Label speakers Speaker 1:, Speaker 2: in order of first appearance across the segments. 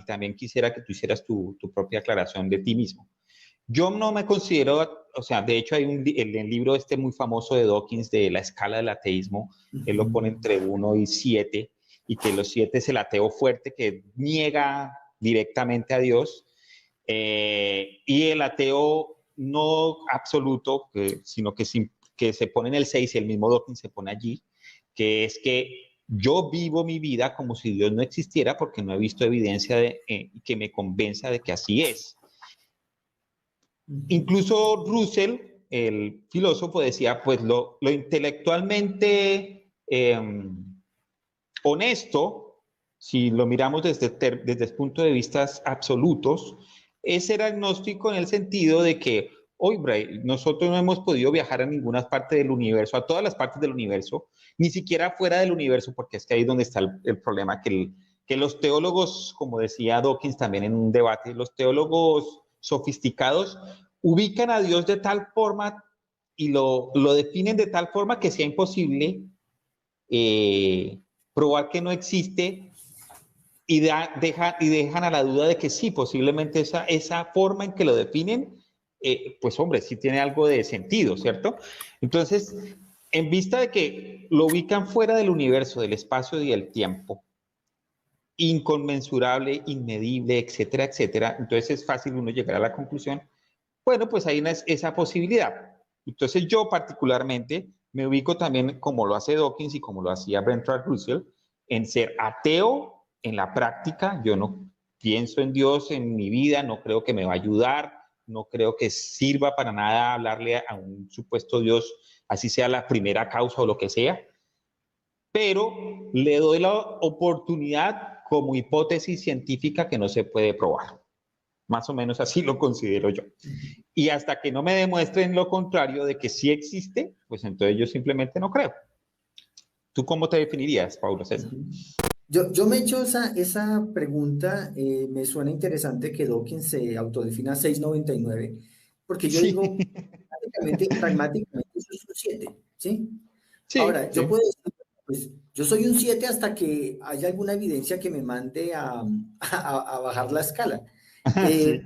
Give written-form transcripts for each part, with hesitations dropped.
Speaker 1: también quisiera que tú hicieras tu propia aclaración de ti mismo. Yo no me considero, o sea, de hecho hay el libro este muy famoso de Dawkins de la escala del ateísmo, él lo pone entre 1 y 7, y que los 7 es el ateo fuerte que niega directamente a Dios, y el ateo no absoluto, sino que se pone en el 6, y el mismo Dawkins se pone allí, que es que yo vivo mi vida como si Dios no existiera porque no he visto evidencia que me convenza de que así es. Incluso Russell, el filósofo, decía, pues lo intelectualmente honesto, si lo miramos desde el punto de vista absolutos, es ser agnóstico en el sentido de que, hoy, Bray, nosotros no hemos podido viajar a ninguna parte del universo, a todas las partes del universo, ni siquiera fuera del universo, porque es que ahí es donde está el problema, que los teólogos, como decía Dawkins también en un debate, los teólogos sofisticados ubican a Dios de tal forma y lo definen de tal forma que sea imposible probar que no existe, y dejan a la duda de que sí, posiblemente esa forma en que lo definen, pues hombre, sí tiene algo de sentido, ¿cierto? Entonces, en vista de que lo ubican fuera del universo, del espacio y del tiempo, inconmensurable, inmedible, etcétera, etcétera, entonces es fácil uno llegar a la conclusión, bueno, pues hay esa posibilidad. Entonces yo particularmente me ubico también, como lo hace Dawkins y como lo hacía Bertrand Russell, en ser ateo en la práctica. Yo no pienso en Dios en mi vida, no creo que me va a ayudar, no creo que sirva para nada hablarle a un supuesto Dios, así sea la primera causa o lo que sea, pero le doy la oportunidad como hipótesis científica que no se puede probar. Más o menos así lo considero yo. Y hasta que no me demuestren lo contrario de que sí existe, pues entonces yo simplemente no creo. ¿Tú cómo te definirías, Paulo César?
Speaker 2: Yo me he hecho esa pregunta, me suena interesante que Dawkins se autodefina 6,99, porque yo digo,
Speaker 1: Sí,
Speaker 2: pragmáticamente, eso es un 7, ¿sí?
Speaker 1: sí,
Speaker 2: Ahora, yo
Speaker 1: sí.
Speaker 2: puedo decir, pues, yo soy un 7 hasta que haya alguna evidencia que me mande a bajar la escala.
Speaker 1: Sí,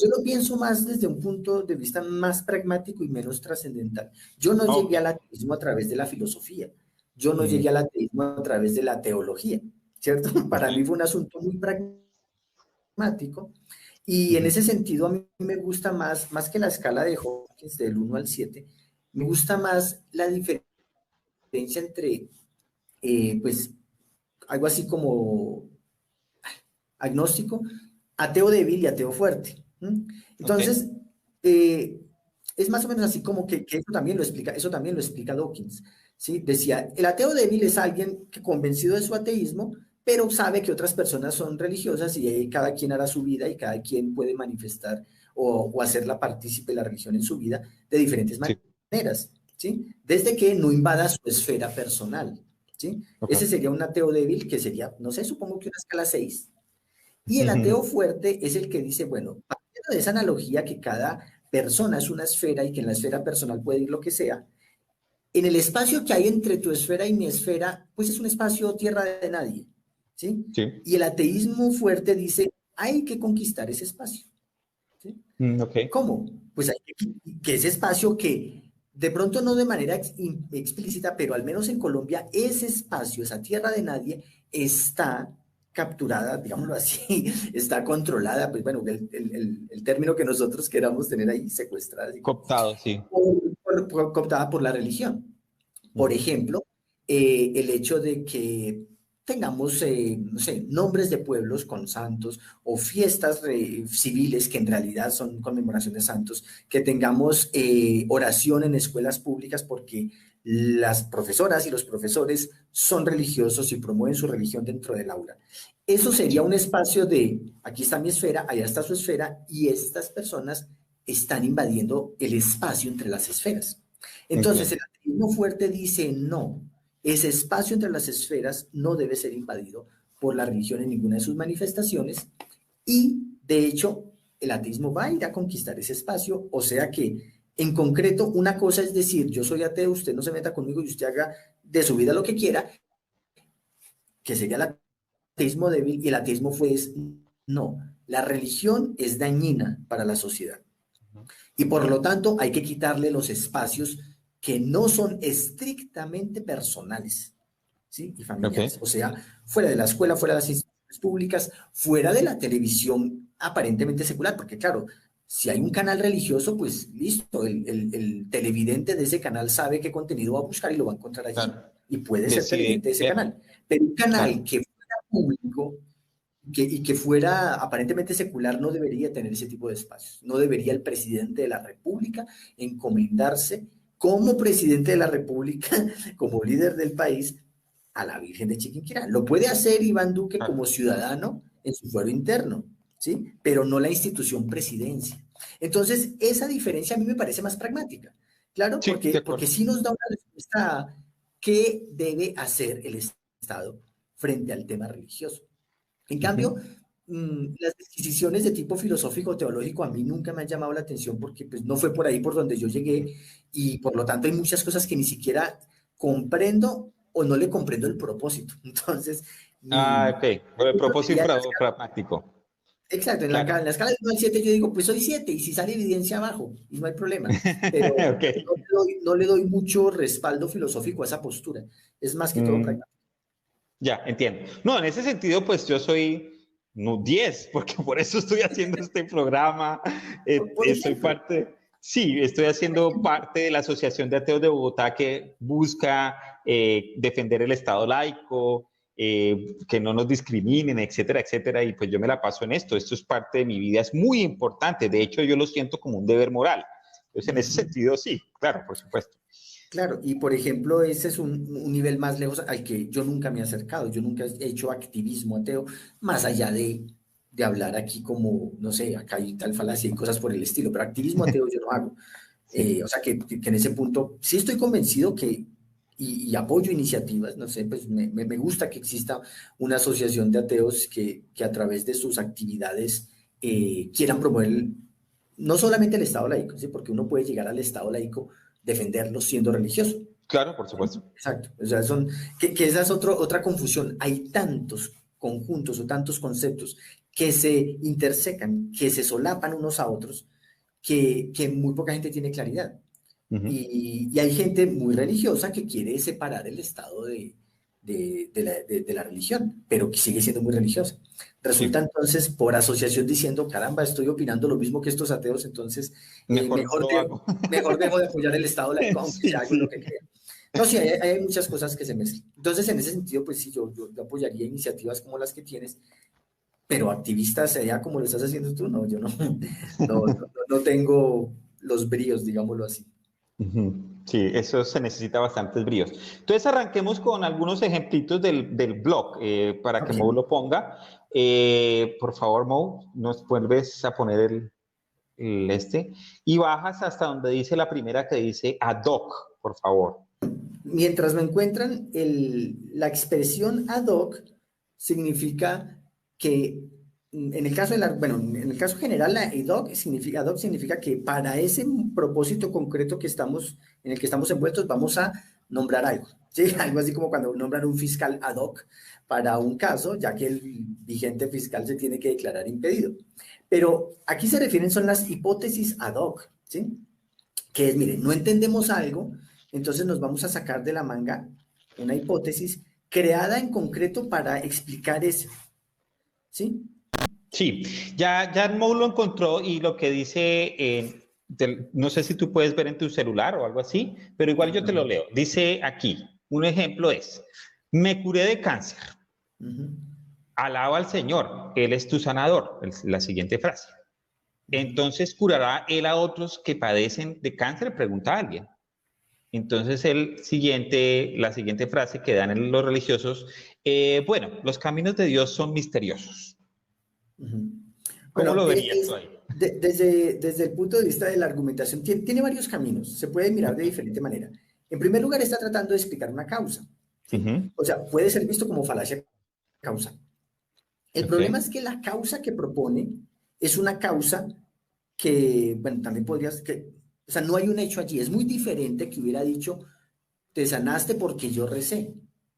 Speaker 2: Yo lo pienso más desde un punto de vista más pragmático y menos trascendental. Yo no
Speaker 1: ok.
Speaker 2: llegué al ateísmo a través de la filosofía, yo no llegué al ateísmo a través de la teología, ¿cierto? Para mí fue un asunto muy pragmático y en ese sentido a mí me gusta más que la escala de Hawkins del 1 al 7, me gusta más la diferencia entre, pues, algo así como agnóstico, ateo débil y ateo fuerte.
Speaker 1: Ok.
Speaker 2: Entonces, es más o menos así como que eso también lo explica Dawkins, ¿sí? Decía, el ateo débil es alguien que convencido de su ateísmo, pero sabe que otras personas son religiosas y cada quien hará su vida y cada quien puede manifestar o hacerla partícipe de la religión en su vida de diferentes
Speaker 1: Sí,
Speaker 2: maneras, ¿sí? Desde que no invada su esfera personal, ¿sí? Ese
Speaker 1: ok.
Speaker 2: sería un ateo débil que sería, no sé, supongo que una escala 6. Y el ateo fuerte es el que dice, bueno, partiendo de esa analogía que cada persona es una esfera y que en la esfera personal puede ir lo que sea, en el espacio que hay entre tu esfera y mi esfera, pues es un espacio tierra de nadie, ¿sí?
Speaker 1: Sí.
Speaker 2: Y el ateísmo fuerte dice, hay que conquistar ese espacio, ¿sí?
Speaker 1: Ok.
Speaker 2: ¿Cómo? Pues hay que ese espacio que de pronto no de manera explícita, pero al menos en Colombia, ese espacio, esa tierra de nadie, está capturada, digámoslo así, está controlada, pues bueno, el término que nosotros queramos tener ahí, secuestrada, digamos,
Speaker 1: Cooptado, sí.
Speaker 2: cooptada por la religión. Por ejemplo, el hecho de que tengamos, no sé, nombres de pueblos con santos o fiestas civiles que en realidad son conmemoración de santos, que tengamos oración en escuelas públicas porque las profesoras y los profesores son religiosos y promueven su religión dentro del aula. Eso sería un espacio de, aquí está mi esfera, allá está su esfera, y estas personas están invadiendo el espacio entre las esferas. Entonces, el
Speaker 1: Entiendo.
Speaker 2: ateísmo fuerte dice no, ese espacio entre las esferas no debe ser invadido por la religión en ninguna de sus manifestaciones y, de hecho, el ateísmo va a ir a conquistar ese espacio, o sea que, en concreto, una cosa es decir, yo soy ateo, usted no se meta conmigo y usted haga de su vida lo que quiera, que sería el ateísmo débil, y el ateísmo No, la religión es dañina para la sociedad
Speaker 1: Ujú.
Speaker 2: y por lo tanto hay que quitarle los espacios que no son estrictamente personales, ¿sí? Y
Speaker 1: Ok,
Speaker 2: familiares. O sea, fuera de la escuela, fuera de las instituciones públicas, fuera de la televisión aparentemente secular, porque claro, si hay un canal religioso, pues listo, el televidente de ese canal sabe qué contenido va a buscar y lo va a encontrar allí.
Speaker 1: claro.
Speaker 2: Y puede ser
Speaker 1: Decide
Speaker 2: televidente de ese
Speaker 1: verlo,
Speaker 2: canal. Pero un
Speaker 1: claro.
Speaker 2: canal que fuera público y que fuera aparentemente secular no debería tener ese tipo de espacios. No debería el presidente de la República encomendarse como presidente de la República, como líder del país, a la Virgen de Chiquinquirá. Lo puede hacer Iván Duque como
Speaker 1: Claro.
Speaker 2: ciudadano en su fuero interno, ¿sí? Pero no la institución presidencia. Entonces, esa diferencia a mí me parece más pragmática. Claro,
Speaker 1: Sí, de
Speaker 2: porque
Speaker 1: acuerdo.
Speaker 2: sí nos da una respuesta a qué debe hacer el Estado frente al tema religioso. En cambio,
Speaker 1: Ujú.
Speaker 2: las disquisiciones de tipo filosófico o teológico a mí nunca me han llamado la atención porque pues, no fue por ahí por donde yo llegué y por lo tanto hay muchas cosas que ni siquiera comprendo o no le comprendo el propósito. Entonces,
Speaker 1: Ah,
Speaker 2: ni...
Speaker 1: ok. Por el
Speaker 2: Yo
Speaker 1: propósito
Speaker 2: diría en
Speaker 1: pragmático.
Speaker 2: exacto,
Speaker 1: Claro.
Speaker 2: en la escala del 1 al 7 yo digo, pues soy 7 y si sale evidencia abajo y no hay problema, pero
Speaker 1: Ok.
Speaker 2: no le doy mucho respaldo filosófico a esa postura. Es más que todo
Speaker 1: Mm,
Speaker 2: pragmático.
Speaker 1: ya, entiendo. No, en ese sentido, pues yo soy no 10, porque por eso estoy haciendo este programa.
Speaker 2: Por
Speaker 1: Soy
Speaker 2: ejemplo,
Speaker 1: parte, sí, estoy haciendo parte de la Asociación de Ateos de Bogotá que busca defender el Estado laico, que no nos discriminen, etcétera, etcétera. Y pues yo me la paso en esto. Esto es parte de mi vida, es muy importante. De hecho, yo lo siento como un deber moral. Entonces, en ese
Speaker 2: ujú.
Speaker 1: sentido, sí, claro, por supuesto.
Speaker 2: Claro, y por ejemplo, ese es un nivel más lejos al que yo nunca me he acercado, yo nunca he hecho activismo ateo, más allá de hablar aquí como, no sé, acá hay tal falacia y cosas por el estilo, pero activismo ateo yo no hago.
Speaker 1: Sí.
Speaker 2: O sea que en ese punto sí estoy convencido y apoyo iniciativas, no sé, pues me gusta que exista una asociación de ateos que a través de sus actividades quieran promover no solamente el Estado laico, ¿sí? Porque uno puede llegar al Estado laico, defenderlo siendo religioso.
Speaker 1: Claro, por supuesto.
Speaker 2: Exacto. O sea, que esa es otra confusión. Hay tantos conjuntos o tantos conceptos que se intersecan, que se solapan unos a otros, que muy poca gente tiene claridad.
Speaker 1: Ujú.
Speaker 2: Y hay gente muy religiosa que quiere separar el Estado de la religión, pero que sigue siendo muy religiosa. Resulta
Speaker 1: Sí.
Speaker 2: entonces, por asociación, diciendo, caramba, estoy opinando lo mismo que estos ateos, entonces
Speaker 1: Mejor no lo hago.
Speaker 2: mejor dejo de apoyar el Estado laico, aunque
Speaker 1: Sí,
Speaker 2: sea algo en lo
Speaker 1: sí.
Speaker 2: que crea. No, sí, hay muchas cosas que se mezclan. Entonces, en ese sentido, pues sí, yo apoyaría iniciativas como las que tienes, pero activistas, sería como lo estás haciendo tú, no, yo no, no tengo los bríos, digámoslo así.
Speaker 1: Ujú. Sí, eso se necesita bastantes bríos. Entonces arranquemos con algunos ejemplitos del blog para que
Speaker 2: Ok.
Speaker 1: Mo lo ponga. Por favor, Mo, nos vuelves a poner el este y bajas hasta donde dice la primera que dice ad hoc, por favor.
Speaker 2: Mientras me encuentran, la expresión ad hoc significa que, en el caso bueno, en el caso general, la ad hoc significa que para ese propósito concreto en el que estamos envueltos, vamos a nombrar algo. ¿Sí? Algo así como cuando nombran un fiscal ad hoc para un caso, ya que el vigente fiscal se tiene que declarar impedido. Pero aquí se refieren son las hipótesis ad hoc, ¿sí? Que es, miren, no entendemos algo, entonces nos vamos a sacar de la manga una hipótesis creada en concreto para explicar eso, ¿sí?
Speaker 1: Sí, ya Mo lo encontró y lo que dice, no sé si tú puedes ver en tu celular o algo así, pero igual yo te lo leo. Dice aquí, un ejemplo es, me curé de cáncer,
Speaker 2: Ujú,
Speaker 1: alaba al Señor, Él es tu sanador, la siguiente frase.
Speaker 2: ujú.
Speaker 1: Entonces, ¿curará Él a otros que padecen de cáncer? Pregunta alguien. Entonces, la siguiente frase que dan en los religiosos, bueno, los caminos de Dios son misteriosos.
Speaker 2: Ujú.
Speaker 1: ¿Cómo
Speaker 2: Bueno,
Speaker 1: lo verías tú ahí?
Speaker 2: desde el punto de vista de la argumentación, tiene varios caminos, se puede mirar de diferente manera. En primer lugar, está tratando de explicar una causa, ¿sí?
Speaker 1: Ujú.
Speaker 2: O sea, puede ser visto como falacia causal. El
Speaker 1: Ok.
Speaker 2: problema es que la causa que propone es una causa que, bueno, también o sea, no hay un hecho allí. Es muy diferente que hubiera dicho, te sanaste porque yo recé,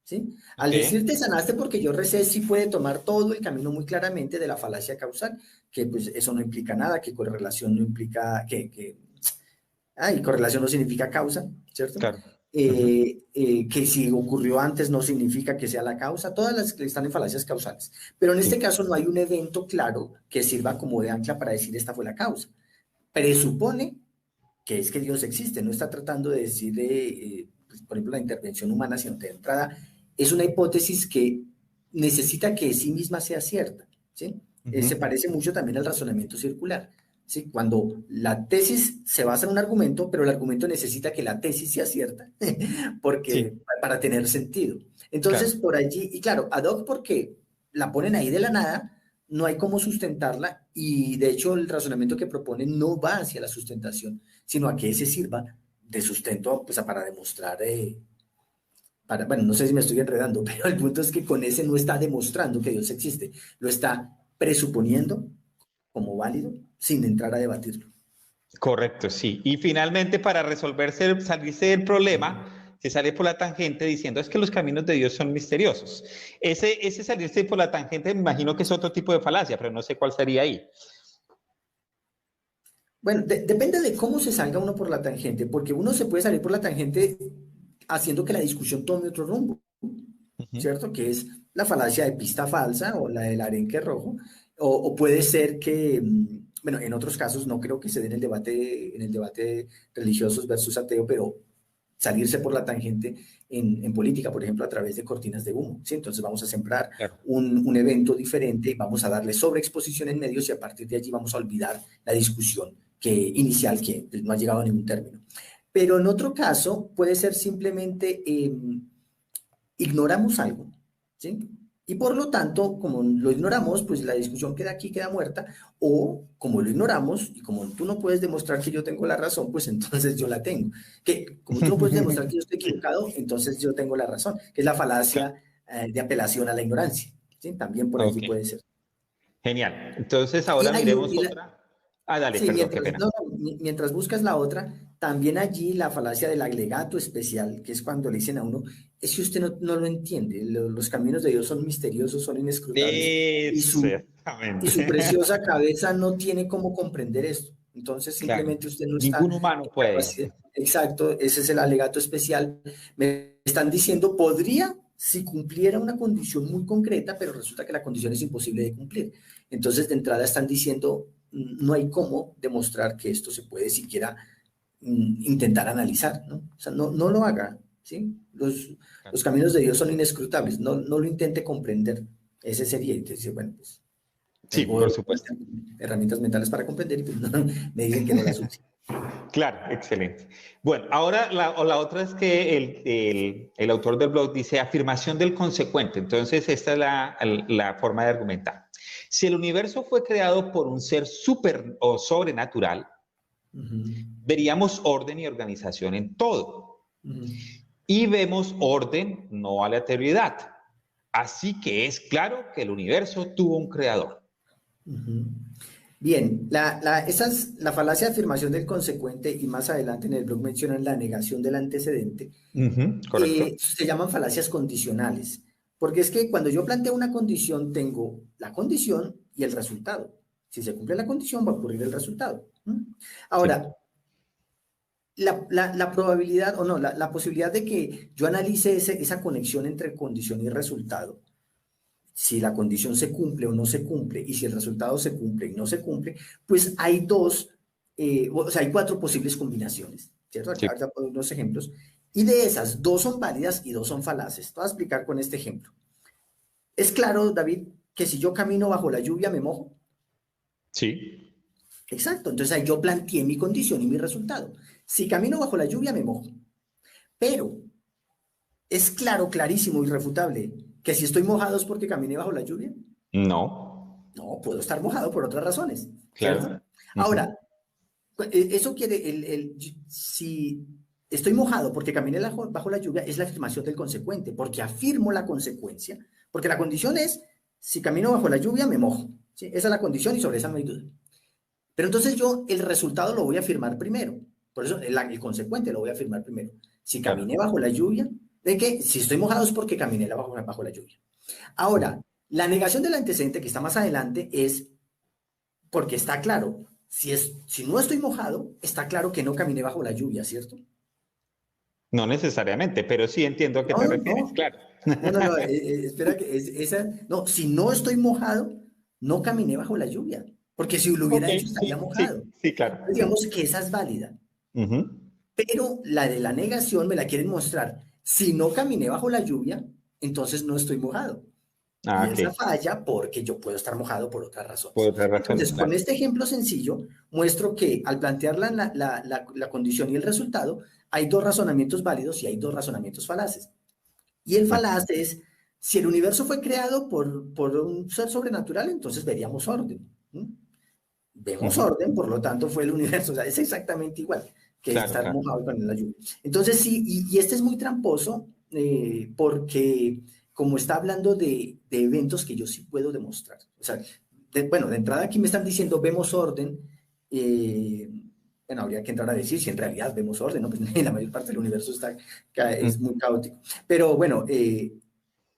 Speaker 2: ¿sí? Al
Speaker 1: Ok,
Speaker 2: decir te sanaste porque yo recé, sí puede tomar todo el camino muy claramente de la falacia causal, que pues eso no implica nada, que correlación no implica, y correlación no significa causa, ¿cierto?
Speaker 1: claro. Ujú.
Speaker 2: Que si ocurrió antes no significa que sea la causa, todas las que están en falacias causales. Pero en este
Speaker 1: Sí,
Speaker 2: caso no hay un evento claro que sirva como de ancla para decir esta fue la causa. Presupone que es que Dios existe, no está tratando de decir, pues, por ejemplo, la intervención humana, sino de entrada es una hipótesis que necesita que sí misma sea cierta, ¿sí? Se
Speaker 1: ujú,
Speaker 2: parece mucho también al razonamiento circular, ¿sí? Cuando la tesis se basa en un argumento, pero el argumento necesita que la tesis sea cierta, porque
Speaker 1: sí,
Speaker 2: para tener sentido. Entonces,
Speaker 1: claro.
Speaker 2: por allí, y claro, ad hoc porque la ponen ahí de la nada, no hay cómo sustentarla y de hecho el razonamiento que proponen no va hacia la sustentación, sino a que ese sirva de sustento pues, para demostrar, bueno, no sé si me estoy enredando, pero el punto es que con ese no está demostrando que Dios existe, lo está presuponiendo como válido sin entrar a debatirlo.
Speaker 1: Correcto, sí. Y finalmente, para resolverse, salirse del problema, se sale por la tangente diciendo es que los caminos de Dios son misteriosos. Ese salirse por la tangente, me imagino que es otro tipo de falacia, pero no sé cuál sería ahí.
Speaker 2: Bueno, depende de cómo se salga uno por la tangente, porque uno se puede salir por la tangente haciendo que la discusión tome otro rumbo,
Speaker 1: Ujú.
Speaker 2: ¿cierto? Que es la falacia de pista falsa o la del arenque rojo, o puede ser que, bueno, en otros casos no creo que se dé en el debate religiosos versus ateo, pero salirse por la tangente en política, por ejemplo, a través de cortinas de humo, ¿sí? Entonces vamos a sembrar
Speaker 1: Claro.
Speaker 2: un evento diferente, vamos a darle sobreexposición en medios y a partir de allí vamos a olvidar la discusión inicial que pues, no ha llegado a ningún término. Pero en otro caso puede ser simplemente ignoramos algo, ¿sí? Y por lo tanto, como lo ignoramos, pues la discusión queda aquí, queda muerta, o como lo ignoramos y como tú no puedes demostrar que yo tengo la razón, pues entonces yo la tengo. Que como tú no puedes demostrar que yo estoy
Speaker 1: Sí,
Speaker 2: equivocado, entonces yo tengo la razón, que es la
Speaker 1: claro.
Speaker 2: falacia de apelación a la ignorancia, ¿sí? También por allí
Speaker 1: Ok,
Speaker 2: puede ser.
Speaker 1: genial. Entonces
Speaker 2: Y
Speaker 1: ahora
Speaker 2: hay,
Speaker 1: miremos otra. Ah, dale,
Speaker 2: sí,
Speaker 1: perdón, qué
Speaker 2: mientras,
Speaker 1: pena.
Speaker 2: no, mientras buscas la otra, también allí la falacia del agregato especial, que es cuando le dicen a uno, es que usted no lo entiende, los caminos de Dios son misteriosos, son inescrutables, y su
Speaker 1: Exactamente.
Speaker 2: preciosa cabeza no tiene cómo comprender esto. Entonces
Speaker 1: Claro.
Speaker 2: simplemente usted no está
Speaker 1: Ningún humano
Speaker 2: en
Speaker 1: puede.
Speaker 2: capacidad. Exacto, ese es el alegato especial. Me están diciendo, podría si cumpliera una condición muy concreta, pero resulta que la condición es imposible de cumplir. Entonces, de entrada están diciendo, no hay cómo demostrar que esto se puede siquiera intentar analizar, ¿no? O sea, no lo haga, ¿sí? Los caminos de Dios son inescrutables, no lo intente comprender. Ese sería, entonces, bueno, pues
Speaker 1: Sí,
Speaker 2: tengo
Speaker 1: por supuesto.
Speaker 2: herramientas mentales para comprender y pues, me dicen que no las use.
Speaker 1: Claro, excelente. Bueno, ahora la otra es que el autor del blog dice afirmación del consecuente. Entonces, esta es la forma de argumentar. Si el universo fue creado por un ser super o sobrenatural,
Speaker 2: Uh -huh,
Speaker 1: veríamos orden y organización en todo.
Speaker 2: uh -huh.
Speaker 1: Y vemos orden, no aleatoriedad. Así que es claro que el universo tuvo un creador.
Speaker 2: Uh-huh. Bien, esa es la falacia de afirmación del consecuente y más adelante en el blog mencionan la negación del antecedente.
Speaker 1: Correcto.
Speaker 2: Se llaman falacias condicionales, porque es que cuando yo planteo una condición tengo la condición y el resultado. Si se cumple la condición va a ocurrir el resultado.
Speaker 1: Sí.
Speaker 2: Ahora, la probabilidad o no, la posibilidad de que yo analice esa conexión entre condición y resultado, si la condición se cumple o no se cumple, y si el resultado se cumple y no se cumple, pues hay o sea, hay cuatro posibles combinaciones, ¿cierto?
Speaker 1: Sí.
Speaker 2: Acá pongo unos ejemplos, y de esas, dos son válidas y dos son falaces. Te voy a explicar con este ejemplo. Es claro, David, que si yo camino bajo la lluvia me mojo.
Speaker 1: Sí.
Speaker 2: Exacto, entonces ahí yo planteé mi condición y mi resultado. Si camino bajo la lluvia me mojo, pero es claro, clarísimo, irrefutable, que si estoy mojado es porque caminé bajo la lluvia.
Speaker 1: No.
Speaker 2: No, puedo estar mojado por otras razones, ¿cierto?
Speaker 1: Claro.
Speaker 2: Ahora,
Speaker 1: Ujú.
Speaker 2: eso quiere, si estoy mojado porque caminé bajo la lluvia, es la afirmación del consecuente, porque afirmo la consecuencia, porque la condición es, si camino bajo la lluvia, me mojo. ¿Sí? Esa es la condición y sobre esa no hay duda. Pero entonces yo el resultado lo voy a afirmar primero, por eso el consecuente lo voy a afirmar primero. Si caminé
Speaker 1: Claro.
Speaker 2: bajo la lluvia, de que si estoy mojado es porque caminé bajo la lluvia. Ahora, la negación del antecedente que está más adelante es porque está claro, si no estoy mojado, está claro que no caminé bajo la lluvia, ¿cierto?
Speaker 1: No necesariamente, pero sí entiendo a qué te
Speaker 2: No,
Speaker 1: refieres,
Speaker 2: no,
Speaker 1: claro.
Speaker 2: no, espera que no, si no estoy mojado, no caminé bajo la lluvia, porque si lo
Speaker 1: Ok,
Speaker 2: hubiera hecho estaría
Speaker 1: sí, sí,
Speaker 2: mojado.
Speaker 1: sí, claro.
Speaker 2: Digamos que esa es válida,
Speaker 1: Ujú.
Speaker 2: pero la de la negación me la quieren mostrar. Si no caminé bajo la lluvia, entonces no estoy mojado.
Speaker 1: Ah,
Speaker 2: Y
Speaker 1: ok,
Speaker 2: esa falla porque yo puedo estar mojado por otras
Speaker 1: por
Speaker 2: razones.
Speaker 1: otras razones,
Speaker 2: Entonces, con
Speaker 1: claro.
Speaker 2: este ejemplo sencillo, muestro que al plantear la condición y el resultado, hay dos razonamientos válidos y hay dos razonamientos falaces. Y el falaz es, si el universo fue creado por un ser sobrenatural, entonces veríamos orden. ¿Mm? Vemos
Speaker 1: Ujú.
Speaker 2: orden, por lo tanto fue el universo, o sea, es exactamente igual que
Speaker 1: Claro,
Speaker 2: estar
Speaker 1: claro.
Speaker 2: mojado con la lluvia. Entonces sí, y este es muy tramposo porque como está hablando de eventos que yo sí puedo demostrar, o sea, bueno, de entrada aquí me están diciendo vemos orden, eh, bueno, habría que entrar a decir si en realidad vemos orden, ¿no? Pues la mayor parte del universo es
Speaker 1: Mm.
Speaker 2: muy caótico, pero bueno,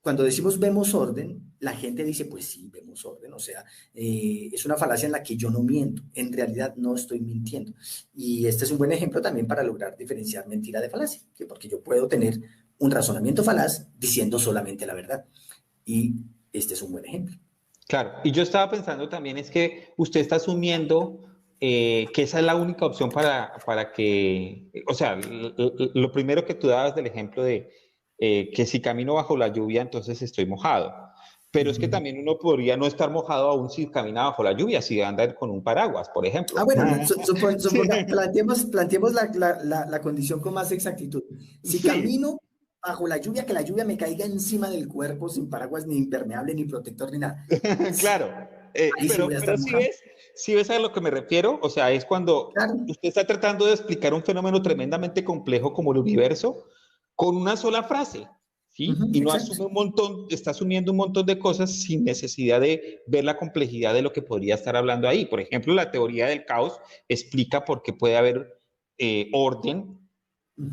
Speaker 2: cuando decimos vemos orden, la gente dice, pues sí, vemos orden, o sea, es una falacia en la que yo no miento, en realidad no estoy mintiendo. Y este es un buen ejemplo también para lograr diferenciar mentira de falacia, ¿sí? Porque yo puedo tener un razonamiento falaz diciendo solamente la verdad. Y este es un buen ejemplo.
Speaker 1: Claro, y yo estaba pensando también es que usted está asumiendo que esa es la única opción para que, o sea, lo primero que tú dabas del ejemplo de que si camino bajo la lluvia, entonces estoy mojado. Pero es que
Speaker 2: Ujú.
Speaker 1: también uno podría no estar mojado aún si camina bajo la lluvia, si anda con un paraguas, por
Speaker 2: Ah,
Speaker 1: ejemplo.
Speaker 2: bueno,
Speaker 1: Sí,
Speaker 2: planteemos la condición con más exactitud. Si
Speaker 1: sí,
Speaker 2: camino bajo la lluvia, que la lluvia me caiga encima del cuerpo sin paraguas, ni impermeable, ni protector, ni nada.
Speaker 1: claro.
Speaker 2: Ahí sí voy a estar
Speaker 1: Pero
Speaker 2: mojado.
Speaker 1: si ves a lo que me refiero, o sea, es cuando
Speaker 2: Claro.
Speaker 1: usted está tratando de explicar un fenómeno tremendamente complejo como el universo con una sola frase, ¿sí?
Speaker 2: Ujú,
Speaker 1: Y no
Speaker 2: exacto.
Speaker 1: asume un montón, está asumiendo un montón de cosas sin necesidad de ver la complejidad de lo que podría estar hablando ahí. Por ejemplo, la teoría del caos explica por qué puede haber orden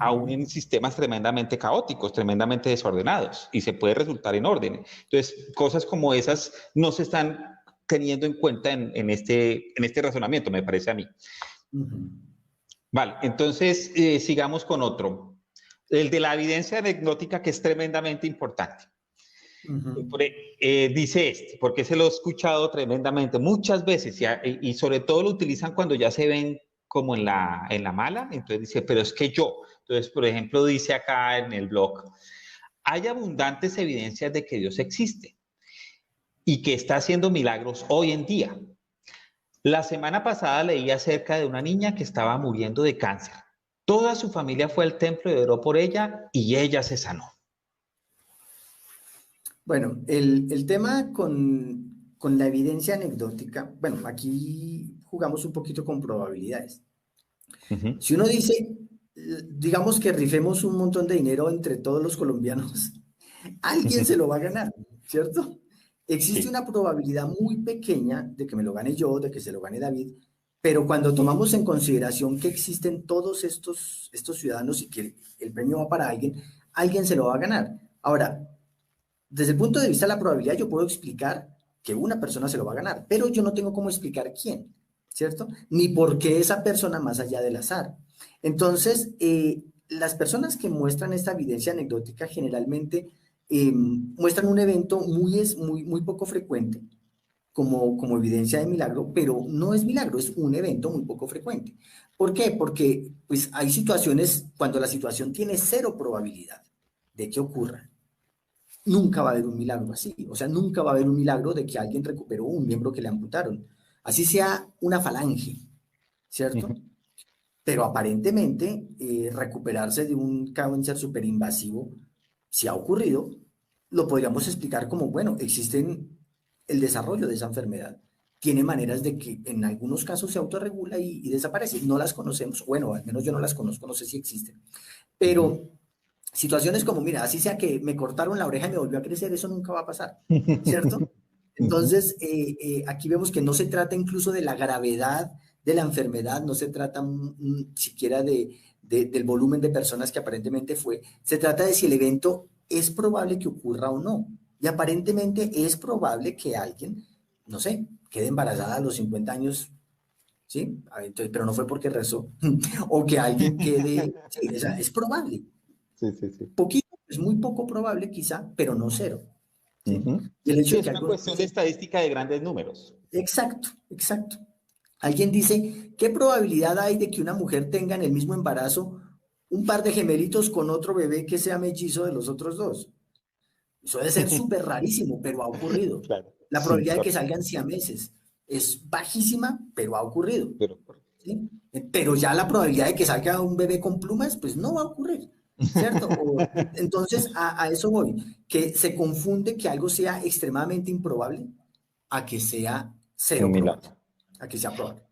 Speaker 1: aún
Speaker 2: Ujú.
Speaker 1: en sistemas tremendamente caóticos, tremendamente desordenados, y se puede resultar en orden. Entonces, cosas como esas no se están teniendo en cuenta en este razonamiento, me parece a mí.
Speaker 2: Ujú.
Speaker 1: Vale, entonces sigamos con otro. El de la evidencia anecdótica, que es tremendamente importante.
Speaker 2: Ujú.
Speaker 1: Dice este, porque se lo he escuchado tremendamente muchas veces y sobre todo lo utilizan cuando ya se ven como en la mala, entonces dice, pero es que yo, entonces por ejemplo dice acá en el blog, hay abundantes evidencias de que Dios existe y que está haciendo milagros hoy en día. La semana pasada leí acerca de una niña que estaba muriendo de cáncer. Toda su familia fue al templo y oró por ella y ella se sanó.
Speaker 2: Bueno, el tema con la evidencia anecdótica, bueno, aquí jugamos un poquito con probabilidades.
Speaker 1: Uh -huh.
Speaker 2: Si uno dice, digamos que rifemos un montón de dinero entre todos los colombianos, alguien se lo va a ganar, ¿cierto? Existe
Speaker 1: Sí.
Speaker 2: una probabilidad muy pequeña de que me lo gane yo, de que se lo gane David, pero cuando tomamos en consideración que existen todos estos ciudadanos y que el premio va para alguien, alguien se lo va a ganar. Ahora, desde el punto de vista de la probabilidad, yo puedo explicar que una persona se lo va a ganar, pero yo no tengo cómo explicar quién, ¿cierto? Ni por qué esa persona más allá del azar. Entonces, las personas que muestran esta evidencia anecdótica generalmente muestran un evento muy poco frecuente como evidencia de milagro, pero no es milagro, es un evento muy poco frecuente. ¿Por qué? Porque pues, hay situaciones cuando la situación tiene cero probabilidad de que ocurra, nunca va a haber un milagro así. O sea, nunca va a haber un milagro de que alguien recuperó un miembro que le amputaron. Así sea una falange,
Speaker 1: Uh
Speaker 2: ¿cierto?
Speaker 1: -huh.
Speaker 2: Pero aparentemente recuperarse de un cáncer superinvasivo, si ha ocurrido, lo podríamos explicar como, bueno, existen el desarrollo de esa enfermedad. Tiene maneras de que en algunos casos se autorregula y desaparece. No las conocemos, bueno, al menos yo no las conozco, no sé si existen. Pero situaciones como, mira, así sea que me cortaron la oreja y me volvió a crecer, eso nunca va a pasar, ¿cierto?
Speaker 1: Uh -huh.
Speaker 2: Entonces, aquí vemos que no se trata incluso de la gravedad de la enfermedad, no se trata siquiera del volumen de personas que aparentemente fue. Se trata de si el evento es probable que ocurra o no. Y aparentemente es probable que alguien, no sé, quede embarazada a los 50 años, ¿sí? Entonces, pero no fue porque rezó. O que alguien quede, sí, es probable.
Speaker 1: Sí, sí, sí.
Speaker 2: Poquito, es muy poco probable quizá, pero no cero. ¿Sí? Y el hecho
Speaker 1: Sí,
Speaker 2: de
Speaker 1: es
Speaker 2: que
Speaker 1: una
Speaker 2: algo...
Speaker 1: cuestión de estadística de grandes números.
Speaker 2: Exacto, exacto. Alguien dice, ¿qué probabilidad hay de que una mujer tenga en el mismo embarazo un par de gemelitos con otro bebé que sea mellizo de los otros dos? Eso debe ser súper rarísimo, pero ha ocurrido.
Speaker 1: Claro,
Speaker 2: La
Speaker 1: sí,
Speaker 2: probabilidad de que
Speaker 1: correcto.
Speaker 2: salgan siameses es bajísima, pero ha ocurrido.
Speaker 1: Pero,
Speaker 2: ¿Sí? Pero ya la probabilidad de que salga un bebé con plumas, pues no va a ocurrir, ¿cierto? Entonces, a eso voy, que se confunde que algo sea extremadamente improbable a que sea
Speaker 1: un
Speaker 2: cero probable,
Speaker 1: milagro.
Speaker 2: a que sea probable.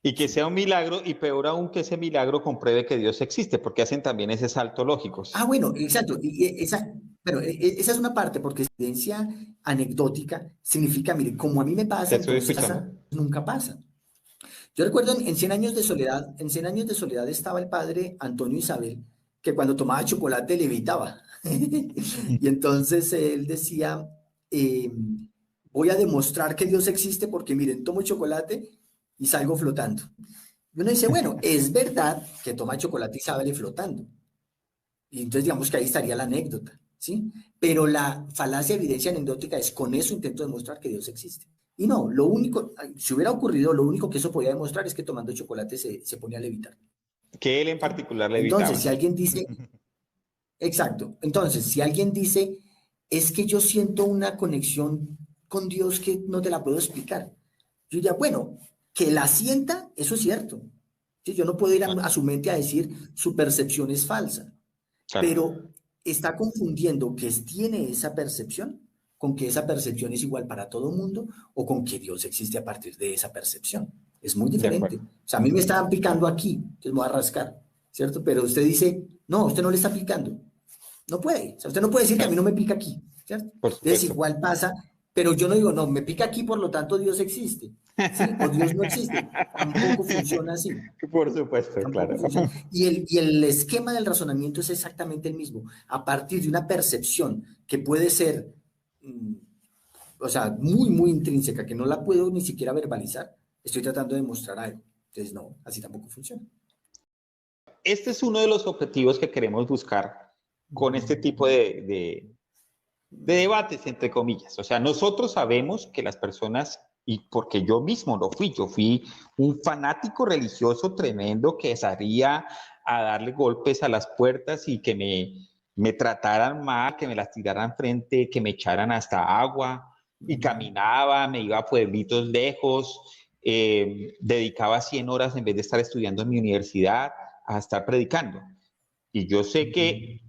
Speaker 1: Y que
Speaker 2: Sí.
Speaker 1: sea un milagro, y peor aún que ese milagro compruebe que Dios existe, porque hacen también ese salto lógico.
Speaker 2: Bueno, exacto. Pero esa es una parte, porque evidencia anecdótica significa, mire, como a mí me
Speaker 1: Te
Speaker 2: pasa,
Speaker 1: estoy
Speaker 2: entonces
Speaker 1: escuchando.
Speaker 2: pasa, nunca pasa. Yo recuerdo en 100 años de soledad, en 100 años de soledad estaba el padre Antonio Isabel, que cuando tomaba chocolate levitaba. Y entonces él decía, eh, voy a demostrar que Dios existe porque miren, tomo chocolate y salgo flotando. Y uno dice, bueno, es verdad que toma chocolate y sale flotando. Y entonces digamos que ahí estaría la anécdota, ¿sí? Pero la falacia de evidencia anecdótica es con eso intento demostrar que Dios existe. Y no, lo único, si hubiera ocurrido, lo único que eso podía demostrar es que tomando chocolate se ponía a levitar.
Speaker 1: Que él en
Speaker 2: ¿Sí?
Speaker 1: particular le
Speaker 2: Entonces,
Speaker 1: evitaba.
Speaker 2: si alguien dice, exacto, entonces, si alguien dice, es que yo siento una conexión con Dios que no te la puedo explicar, yo diría, bueno, que la sienta, eso es cierto. ¿Sí? Yo no puedo ir
Speaker 1: Claro,
Speaker 2: a su mente a decir, su percepción es falsa,
Speaker 1: claro,
Speaker 2: pero está confundiendo que tiene esa percepción con que esa percepción es igual para todo el mundo o con que Dios existe a partir de esa percepción. Es muy
Speaker 1: de
Speaker 2: diferente.
Speaker 1: acuerdo.
Speaker 2: O sea, a mí me estaban picando aquí, entonces me voy a rascar, ¿cierto? Pero usted dice, no, usted no le está picando. No puede. O sea, usted no puede decir que a mí
Speaker 1: Claro,
Speaker 2: no me pica aquí, ¿cierto?
Speaker 1: por
Speaker 2: Entonces,
Speaker 1: supuesto.
Speaker 2: igual pasa, pero yo no digo, no, me pica aquí, por lo tanto Dios existe, ¿sí? O Dios no existe. Tampoco funciona así.
Speaker 1: Por supuesto,
Speaker 2: Tampoco
Speaker 1: claro.
Speaker 2: funciona. Y el esquema del razonamiento es exactamente el mismo. A partir de una percepción que puede ser, mm, o sea, muy, muy intrínseca, que no la puedo ni siquiera verbalizar, estoy tratando de mostrar algo. Entonces, no, así tampoco funciona.
Speaker 1: Este es uno de los objetivos que queremos buscar con este tipo de debates, entre comillas. O sea, nosotros sabemos que las personas, y porque yo mismo lo fui, yo fui un fanático religioso tremendo que salía a darle golpes a las puertas y que me trataran mal, que me las tiraran frente, que me echaran hasta agua, y caminaba, me iba a pueblitos lejos, dedicaba 100 horas en vez de estar estudiando en mi universidad a estar predicando. Y yo sé que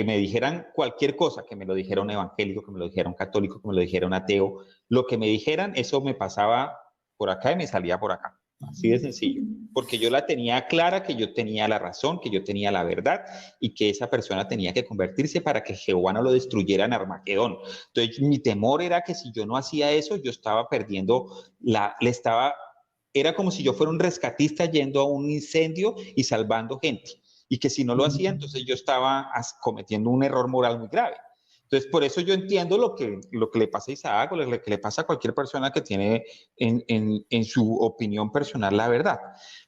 Speaker 1: me dijeran cualquier cosa, que me lo dijera un evangélico, que me lo dijera un católico, que me lo dijera un ateo, lo que me dijeran, eso me pasaba por acá y me salía por acá. Así de sencillo. Porque yo la tenía clara, que yo tenía la razón, que yo tenía la verdad y que esa persona tenía que convertirse para que Jehová no lo destruyera en Armagedón. Entonces, mi temor era que si yo no hacía eso, yo estaba perdiendo era como si yo fuera un rescatista yendo a un incendio y salvando gente y que si no lo hacía, entonces yo estaba cometiendo un error moral muy grave. Entonces, por eso yo entiendo lo que le pasa a Isaac o lo que le pasa a cualquier persona que tiene en su opinión personal la verdad.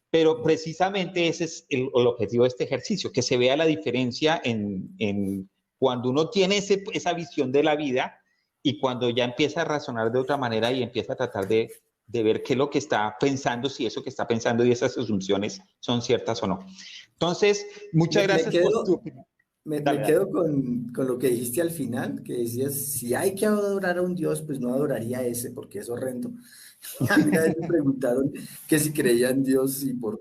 Speaker 1: Pero precisamente ese es el objetivo de este ejercicio, que se vea la diferencia en cuando uno tiene esa visión de la vida y cuando ya empieza a razonar de otra manera y empieza a tratar de ver qué es lo que está pensando, si eso que está pensando y esas asunciones son ciertas o no. Entonces, muchas
Speaker 2: Me, me
Speaker 1: gracias por tu
Speaker 2: quedo,
Speaker 1: opinión.
Speaker 2: me
Speaker 1: Dale, dale.
Speaker 2: quedo con lo que dijiste al final, que decías, si hay que adorar a un Dios, pues no adoraría a ese, porque es horrendo. A mí una vez me preguntaron que si creía en Dios y por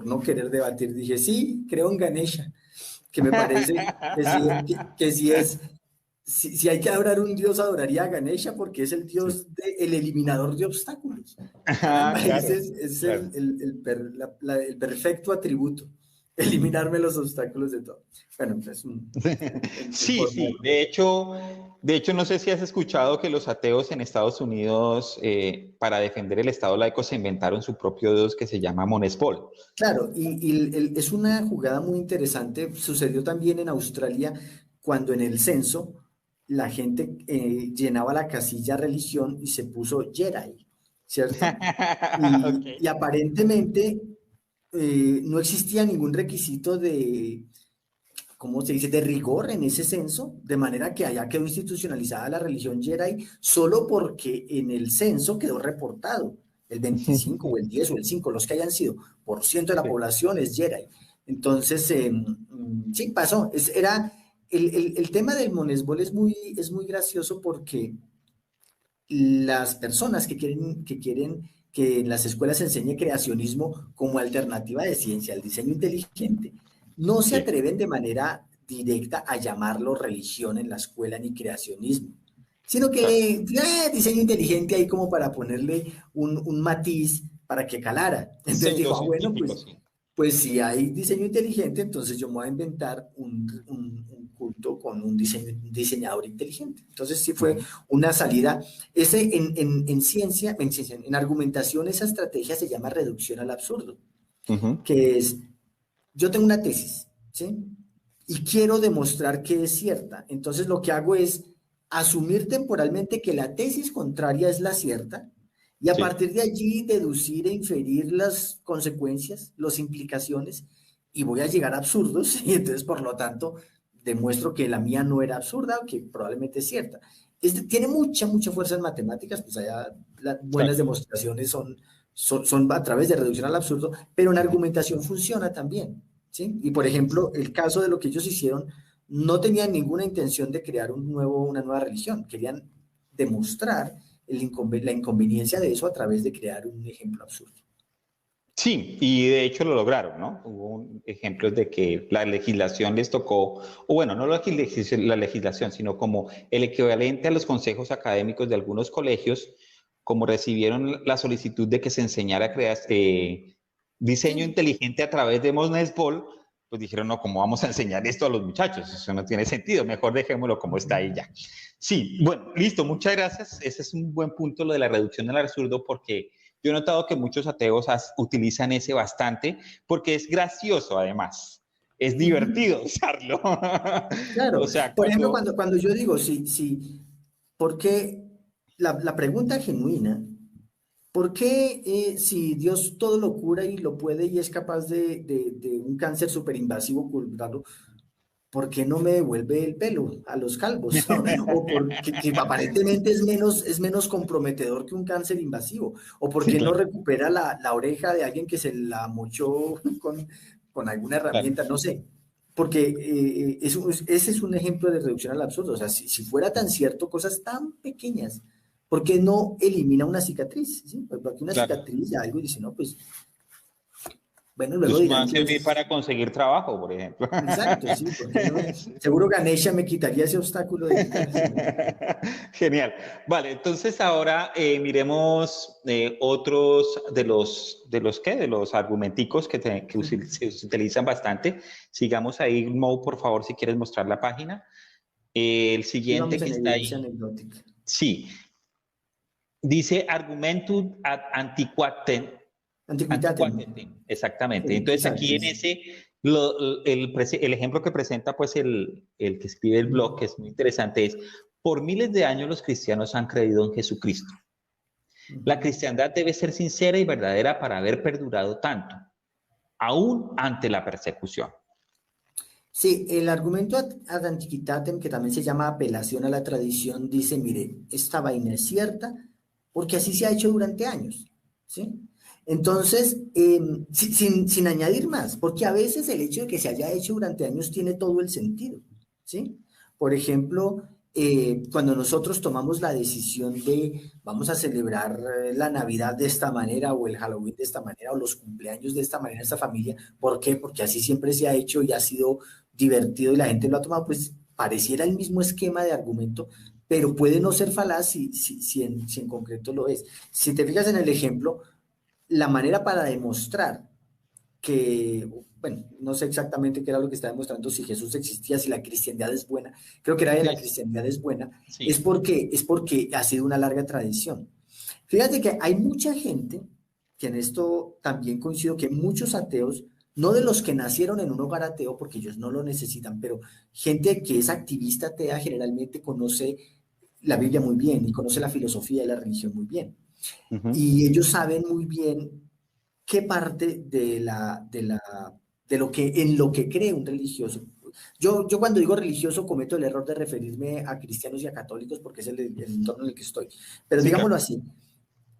Speaker 2: no querer debatir, dije, sí, creo en Ganesha, que me parece que si si hay que adorar a un Dios, adoraría a Ganesha porque es el
Speaker 1: Sí.
Speaker 2: Dios el eliminador de obstáculos.
Speaker 1: Ah,
Speaker 2: Caramba, ese
Speaker 1: claro,
Speaker 2: es
Speaker 1: claro.
Speaker 2: el perfecto atributo. eliminarme los obstáculos de todo. Bueno, pues
Speaker 1: Sí, sí. De hecho, no sé si has escuchado que los ateos en Estados Unidos, para defender el Estado laico, se inventaron su propio Dios que se llama Monespol.
Speaker 2: Claro, es una jugada muy interesante. Sucedió también en Australia cuando en el censo la gente llenaba la casilla religión y se puso Jedi, ¿cierto?
Speaker 1: Ok.
Speaker 2: Y aparentemente no existía ningún requisito de, ¿cómo se dice?, de rigor en ese censo, de manera que allá quedó institucionalizada la religión Jedi solo porque en el censo quedó reportado el 25 o el 10 o el 5, los que hayan sido, por ciento de la
Speaker 1: Sí,
Speaker 2: población es Jedi. Entonces, sí, pasó. Era, el tema del Monesbol es muy gracioso porque las personas que quieren que en las escuelas se enseñe creacionismo como alternativa de ciencia al diseño inteligente, no se
Speaker 1: sí,
Speaker 2: atreven de manera directa a llamarlo religión en la escuela ni creacionismo, sino que
Speaker 1: claro.
Speaker 2: diseño inteligente ahí como para ponerle un matiz para que calara. Entonces dijo, ah, bueno,
Speaker 1: Pseudocientífico, sí.
Speaker 2: pues si hay diseño inteligente, entonces yo me voy a inventar un culto con un diseñador inteligente. Entonces sí fue
Speaker 1: Ujú,
Speaker 2: una salida. Ese en argumentación, esa estrategia se llama reducción al absurdo,
Speaker 1: ujú,
Speaker 2: que es, yo tengo una tesis, ¿sí? Y quiero demostrar que es cierta. Entonces lo que hago es asumir temporalmente que la tesis contraria es la cierta y a
Speaker 1: sí.
Speaker 2: partir de allí deducir e inferir las consecuencias, las implicaciones y voy a llegar a absurdos y entonces por lo tanto demuestro que la mía no era absurda o que probablemente es cierta. Tiene mucha fuerza en matemáticas, pues allá las buenas
Speaker 1: Claro.
Speaker 2: demostraciones son a través de reducción al absurdo, pero en
Speaker 1: Ujú.
Speaker 2: argumentación funciona también. ¿Sí? Y por
Speaker 1: Sí.
Speaker 2: ejemplo, el caso de lo que ellos hicieron, no tenían ninguna intención de crear una nueva religión, querían demostrar la inconveniencia de eso a través de crear un ejemplo absurdo.
Speaker 1: Sí, y de hecho lo lograron, ¿no? Ejemplos de que la legislación les tocó, o bueno, no la legislación, sino como el equivalente a los consejos académicos de algunos colegios, como recibieron la solicitud de que se enseñara a crear diseño
Speaker 2: Sí,
Speaker 1: inteligente a través de Monesbol, pues dijeron, no, ¿cómo vamos a enseñar esto a los muchachos? Eso no tiene sentido, mejor dejémoslo como está ahí ya. Sí, bueno, listo, muchas gracias. Ese es un buen punto, lo de la reducción del absurdo, porque yo he notado que muchos ateos utilizan ese bastante porque es gracioso además. Es divertido usarlo.
Speaker 2: claro.
Speaker 1: O sea,
Speaker 2: Por ejemplo,
Speaker 1: cuando...
Speaker 2: cuando yo digo, ¿por qué la pregunta genuina? ¿Por qué si Dios todo lo cura y lo puede y es capaz de un cáncer súper invasivo curarlo, ¿por qué no me devuelve el pelo a los calvos? O porque que aparentemente es menos comprometedor que un cáncer invasivo. ¿O por
Speaker 1: Sí,
Speaker 2: qué no
Speaker 1: claro,
Speaker 2: recupera la oreja de alguien que se la mochó con alguna
Speaker 1: claro.
Speaker 2: herramienta? No sé. Porque ese es un ejemplo de reducción al absurdo. O sea, si fuera tan cierto, cosas tan pequeñas, ¿por qué no elimina una cicatriz? ¿Sí? Porque una
Speaker 1: Claro.
Speaker 2: cicatriz de algo y dice, no, pues, bueno, luego
Speaker 1: Entonces me va a
Speaker 2: dirán que
Speaker 1: servir para
Speaker 2: es.
Speaker 1: conseguir trabajo, por ejemplo.
Speaker 2: Exacto, sí, porque no, seguro Ganesha me quitaría ese obstáculo de mi cara. Sí.
Speaker 1: Genial. Vale, entonces ahora miremos otros de los argumenticos se utilizan bastante. Sigamos ahí, Mo, por favor, si quieres mostrar la página. El
Speaker 2: Y
Speaker 1: siguiente
Speaker 2: vamos
Speaker 1: que
Speaker 2: en
Speaker 1: está
Speaker 2: evidencia
Speaker 1: ahí,
Speaker 2: anecdótica.
Speaker 1: sí, dice argumentum ad antiquatem.
Speaker 2: Antiquitatem.
Speaker 1: Antiquatem, exactamente.
Speaker 2: Sí,
Speaker 1: Entonces
Speaker 2: exacto.
Speaker 1: aquí en ese, el ejemplo que presenta pues el que escribe el blog, que es muy interesante, es, por miles de años los cristianos han creído en Jesucristo. La
Speaker 2: Ujú.
Speaker 1: cristiandad debe ser sincera y verdadera para haber perdurado tanto, aún ante la persecución.
Speaker 2: Sí, el argumento ad antiquitatem, que también se llama apelación a la tradición, dice, mire, esta vaina es cierta porque así se ha hecho durante años, ¿sí? Entonces, sin añadir más, porque a veces el hecho de que se haya hecho durante años tiene todo el sentido, ¿sí? Por ejemplo, cuando nosotros tomamos la decisión de vamos a celebrar la Navidad de esta manera o el Halloween de esta manera o los cumpleaños de esta manera en esta familia, ¿por qué? Porque así siempre se ha hecho y ha sido divertido y la gente lo ha tomado, pues pareciera el mismo esquema de argumento, pero puede no ser falaz si en concreto lo es. Si te fijas en el ejemplo, la manera para demostrar que bueno, no sé exactamente qué era lo que estaba demostrando, si Jesús existía, si la cristiandad es buena, creo que era de la
Speaker 1: Sí,
Speaker 2: cristiandad es buena,
Speaker 1: sí.
Speaker 2: es porque ha sido una larga tradición. Fíjate que hay mucha gente, que en esto también coincido, que muchos ateos, no de los que nacieron en un hogar ateo, porque ellos no lo necesitan, pero gente que es activista atea generalmente conoce la Biblia muy bien y conoce la filosofía y la religión muy bien.
Speaker 1: Ujú.
Speaker 2: Y ellos saben muy bien qué parte de lo que, en lo que cree un religioso. Yo cuando digo religioso cometo el error de referirme a cristianos y a católicos porque es el entorno en el que estoy. Pero
Speaker 1: Sí,
Speaker 2: digámoslo
Speaker 1: claro.
Speaker 2: así,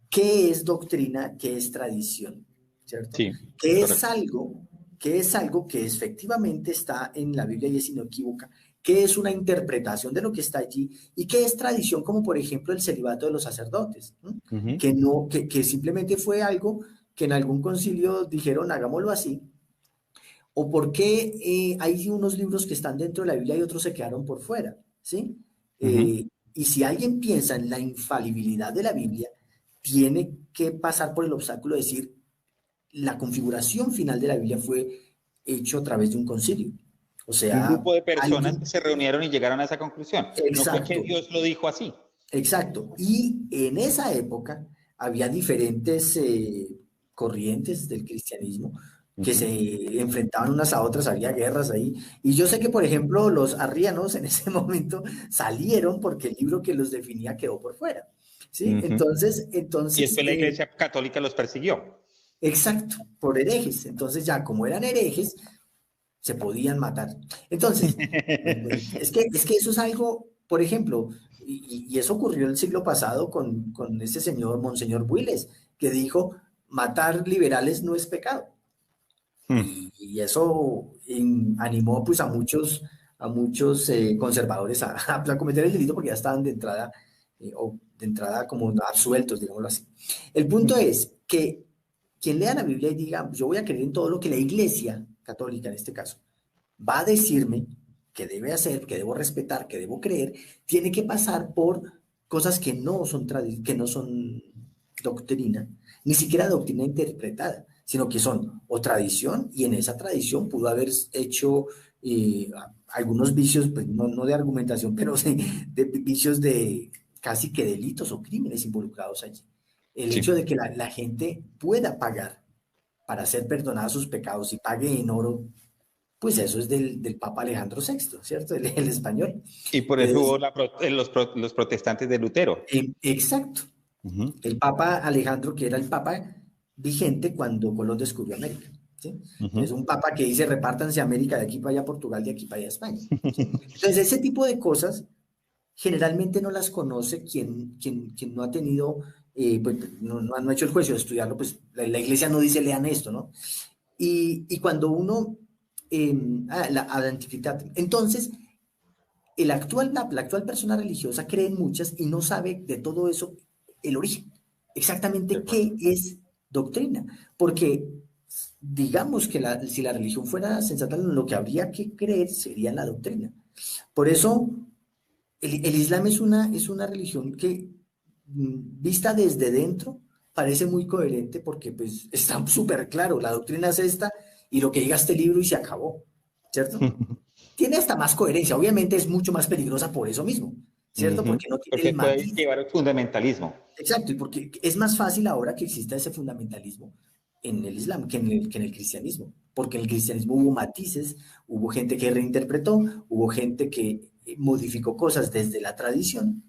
Speaker 2: ¿qué es doctrina? ¿Qué es tradición? ¿Cierto?
Speaker 1: Sí,
Speaker 2: ¿Qué es
Speaker 1: correcto.
Speaker 2: algo? ¿Qué es algo que efectivamente está en la Biblia y es inequívoca? ¿Qué es una interpretación de lo que está allí? ¿Y qué es tradición? Como por ejemplo el celibato de los sacerdotes, ¿no?
Speaker 1: Ujú.
Speaker 2: Que, no, que simplemente fue algo que en algún concilio dijeron, hagámoslo así, o por qué hay unos libros que están dentro de la Biblia y otros se quedaron por fuera, ¿sí?
Speaker 1: Ujú.
Speaker 2: Y si alguien piensa en la infalibilidad de la Biblia, tiene que pasar por el obstáculo de decir, la configuración final de la Biblia fue hecho a través de un concilio. O
Speaker 1: Un
Speaker 2: sea,
Speaker 1: grupo de personas que
Speaker 2: alguien,
Speaker 1: se reunieron y llegaron a esa conclusión. No fue que
Speaker 2: exacto,
Speaker 1: Dios lo dijo así.
Speaker 2: exacto. Y en esa época había diferentes corrientes del cristianismo que
Speaker 1: Ujú.
Speaker 2: se enfrentaban unas a otras, había guerras ahí. Y yo sé que, por ejemplo, los arrianos en ese momento salieron porque el libro que los definía quedó por fuera. ¿Sí?
Speaker 1: Ujú. Y
Speaker 2: Entonces
Speaker 1: después la Iglesia Católica los persiguió.
Speaker 2: exacto, por herejes. Entonces ya como eran herejes, se podían matar. Entonces, es que eso es algo, por ejemplo, y eso ocurrió el siglo pasado con este señor, Monseñor Builes, que dijo, matar liberales no es pecado.
Speaker 1: Mm.
Speaker 2: Y eso animó pues a muchos conservadores a cometer el delito porque ya estaban o de entrada como absueltos, digámoslo así. El punto es que quien lea la Biblia y diga, yo voy a creer en todo lo que la Iglesia católica en este caso va a decirme que debe hacer, que debo respetar, que debo creer, tiene que pasar por cosas que no son doctrina, ni siquiera doctrina interpretada, sino que son o tradición, y en esa tradición pudo haber hecho algunos vicios, pues no de argumentación, pero de vicios de casi que delitos o crímenes involucrados allí. El hecho
Speaker 1: Sí.
Speaker 2: de que la gente pueda pagar para ser perdonada sus pecados y pague en oro, pues eso es del Papa Alejandro VI, ¿cierto? El español.
Speaker 1: Y por eso
Speaker 2: Es,
Speaker 1: hubo los protestantes de Lutero.
Speaker 2: exacto.
Speaker 1: Ujú.
Speaker 2: El Papa Alejandro, que era el Papa vigente cuando Colón descubrió América. ¿Sí? Entonces,
Speaker 1: Ujú.
Speaker 2: un Papa que dice repártanse América de aquí para allá Portugal, de aquí para allá España. ¿Sí? Entonces, ese tipo de cosas generalmente no las conoce quien no ha tenido, pues no ha hecho el juicio de estudiarlo, pues la iglesia no dice lean esto, ¿no? Y cuando uno, la identidad, entonces la actual persona religiosa cree en muchas y no sabe de todo eso el origen,
Speaker 1: De
Speaker 2: exactamente
Speaker 1: acuerdo.
Speaker 2: qué es doctrina, porque digamos que si la religión fuera sensata, lo que habría que creer sería en la doctrina. Por eso el Islam es una religión que vista desde dentro parece muy coherente porque pues está súper claro, la doctrina es esta y lo que diga este libro y se acabó, ¿cierto? Tiene hasta más coherencia, obviamente es mucho más peligrosa por eso mismo, ¿cierto?
Speaker 1: Ujú.
Speaker 2: Porque no tiene
Speaker 1: Porque
Speaker 2: el
Speaker 1: puede
Speaker 2: matiz.
Speaker 1: llevar al fundamentalismo.
Speaker 2: Exacto, y porque es más fácil ahora que exista ese fundamentalismo en el Islam que en el cristianismo, porque en el cristianismo hubo matices, hubo gente que reinterpretó, hubo gente que modificó cosas desde la tradición,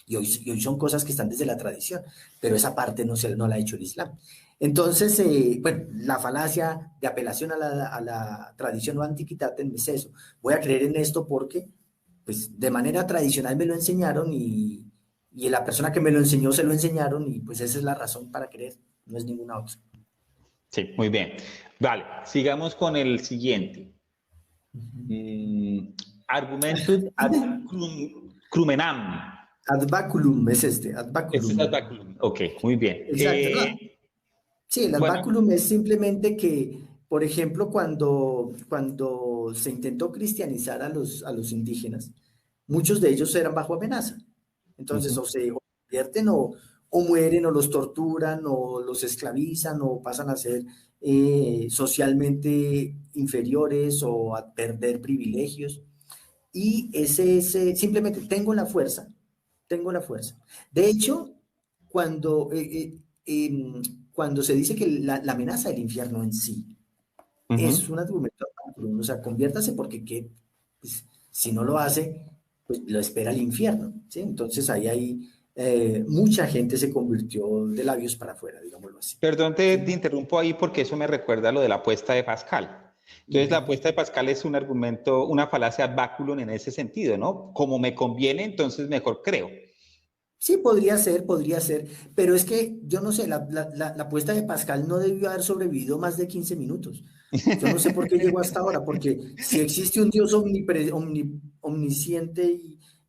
Speaker 2: y hoy son cosas que están desde la tradición, pero esa parte no la ha hecho el Islam. Entonces, bueno, la falacia de apelación a la tradición o antiquidad es eso. Voy a creer en esto porque, pues, de manera tradicional me lo enseñaron y la persona que me lo enseñó se lo enseñaron y pues esa es la razón para creer, no es ninguna otra.
Speaker 1: Sí, muy bien. Vale, sigamos con el siguiente. Argumentum ad crumenam.
Speaker 2: Ad baculum es ad
Speaker 1: Este es
Speaker 2: baculum.
Speaker 1: ad baculum. Ok, muy bien.
Speaker 2: Exacto, ¿no? Sí, el
Speaker 1: Bueno,
Speaker 2: adbáculum es simplemente que, por ejemplo, cuando se intentó cristianizar a los indígenas, muchos de ellos eran bajo amenaza. Entonces,
Speaker 1: ujú,
Speaker 2: o se convierten o mueren o los torturan o los esclavizan o pasan a ser socialmente inferiores o a perder privilegios. Y simplemente tengo la fuerza. De hecho, cuando, cuando se dice que la amenaza del infierno en sí es un argumento, o sea, conviértase porque pues, si no lo hace, pues lo espera el infierno, ¿sí? Entonces ahí hay, mucha gente se convirtió de labios para afuera, digámoslo así.
Speaker 1: Perdón,
Speaker 2: ¿Sí?
Speaker 1: te interrumpo ahí porque eso me recuerda a lo de la apuesta de Pascal. Entonces, la apuesta de Pascal es un argumento, una falacia ad baculum en ese sentido, ¿no? Como me conviene, entonces mejor creo.
Speaker 2: Sí, podría ser, pero es que yo no sé, la apuesta de Pascal no debió haber sobrevivido más de 15 minutos. Yo no sé por qué llegó hasta ahora, porque si existe un Dios omnisciente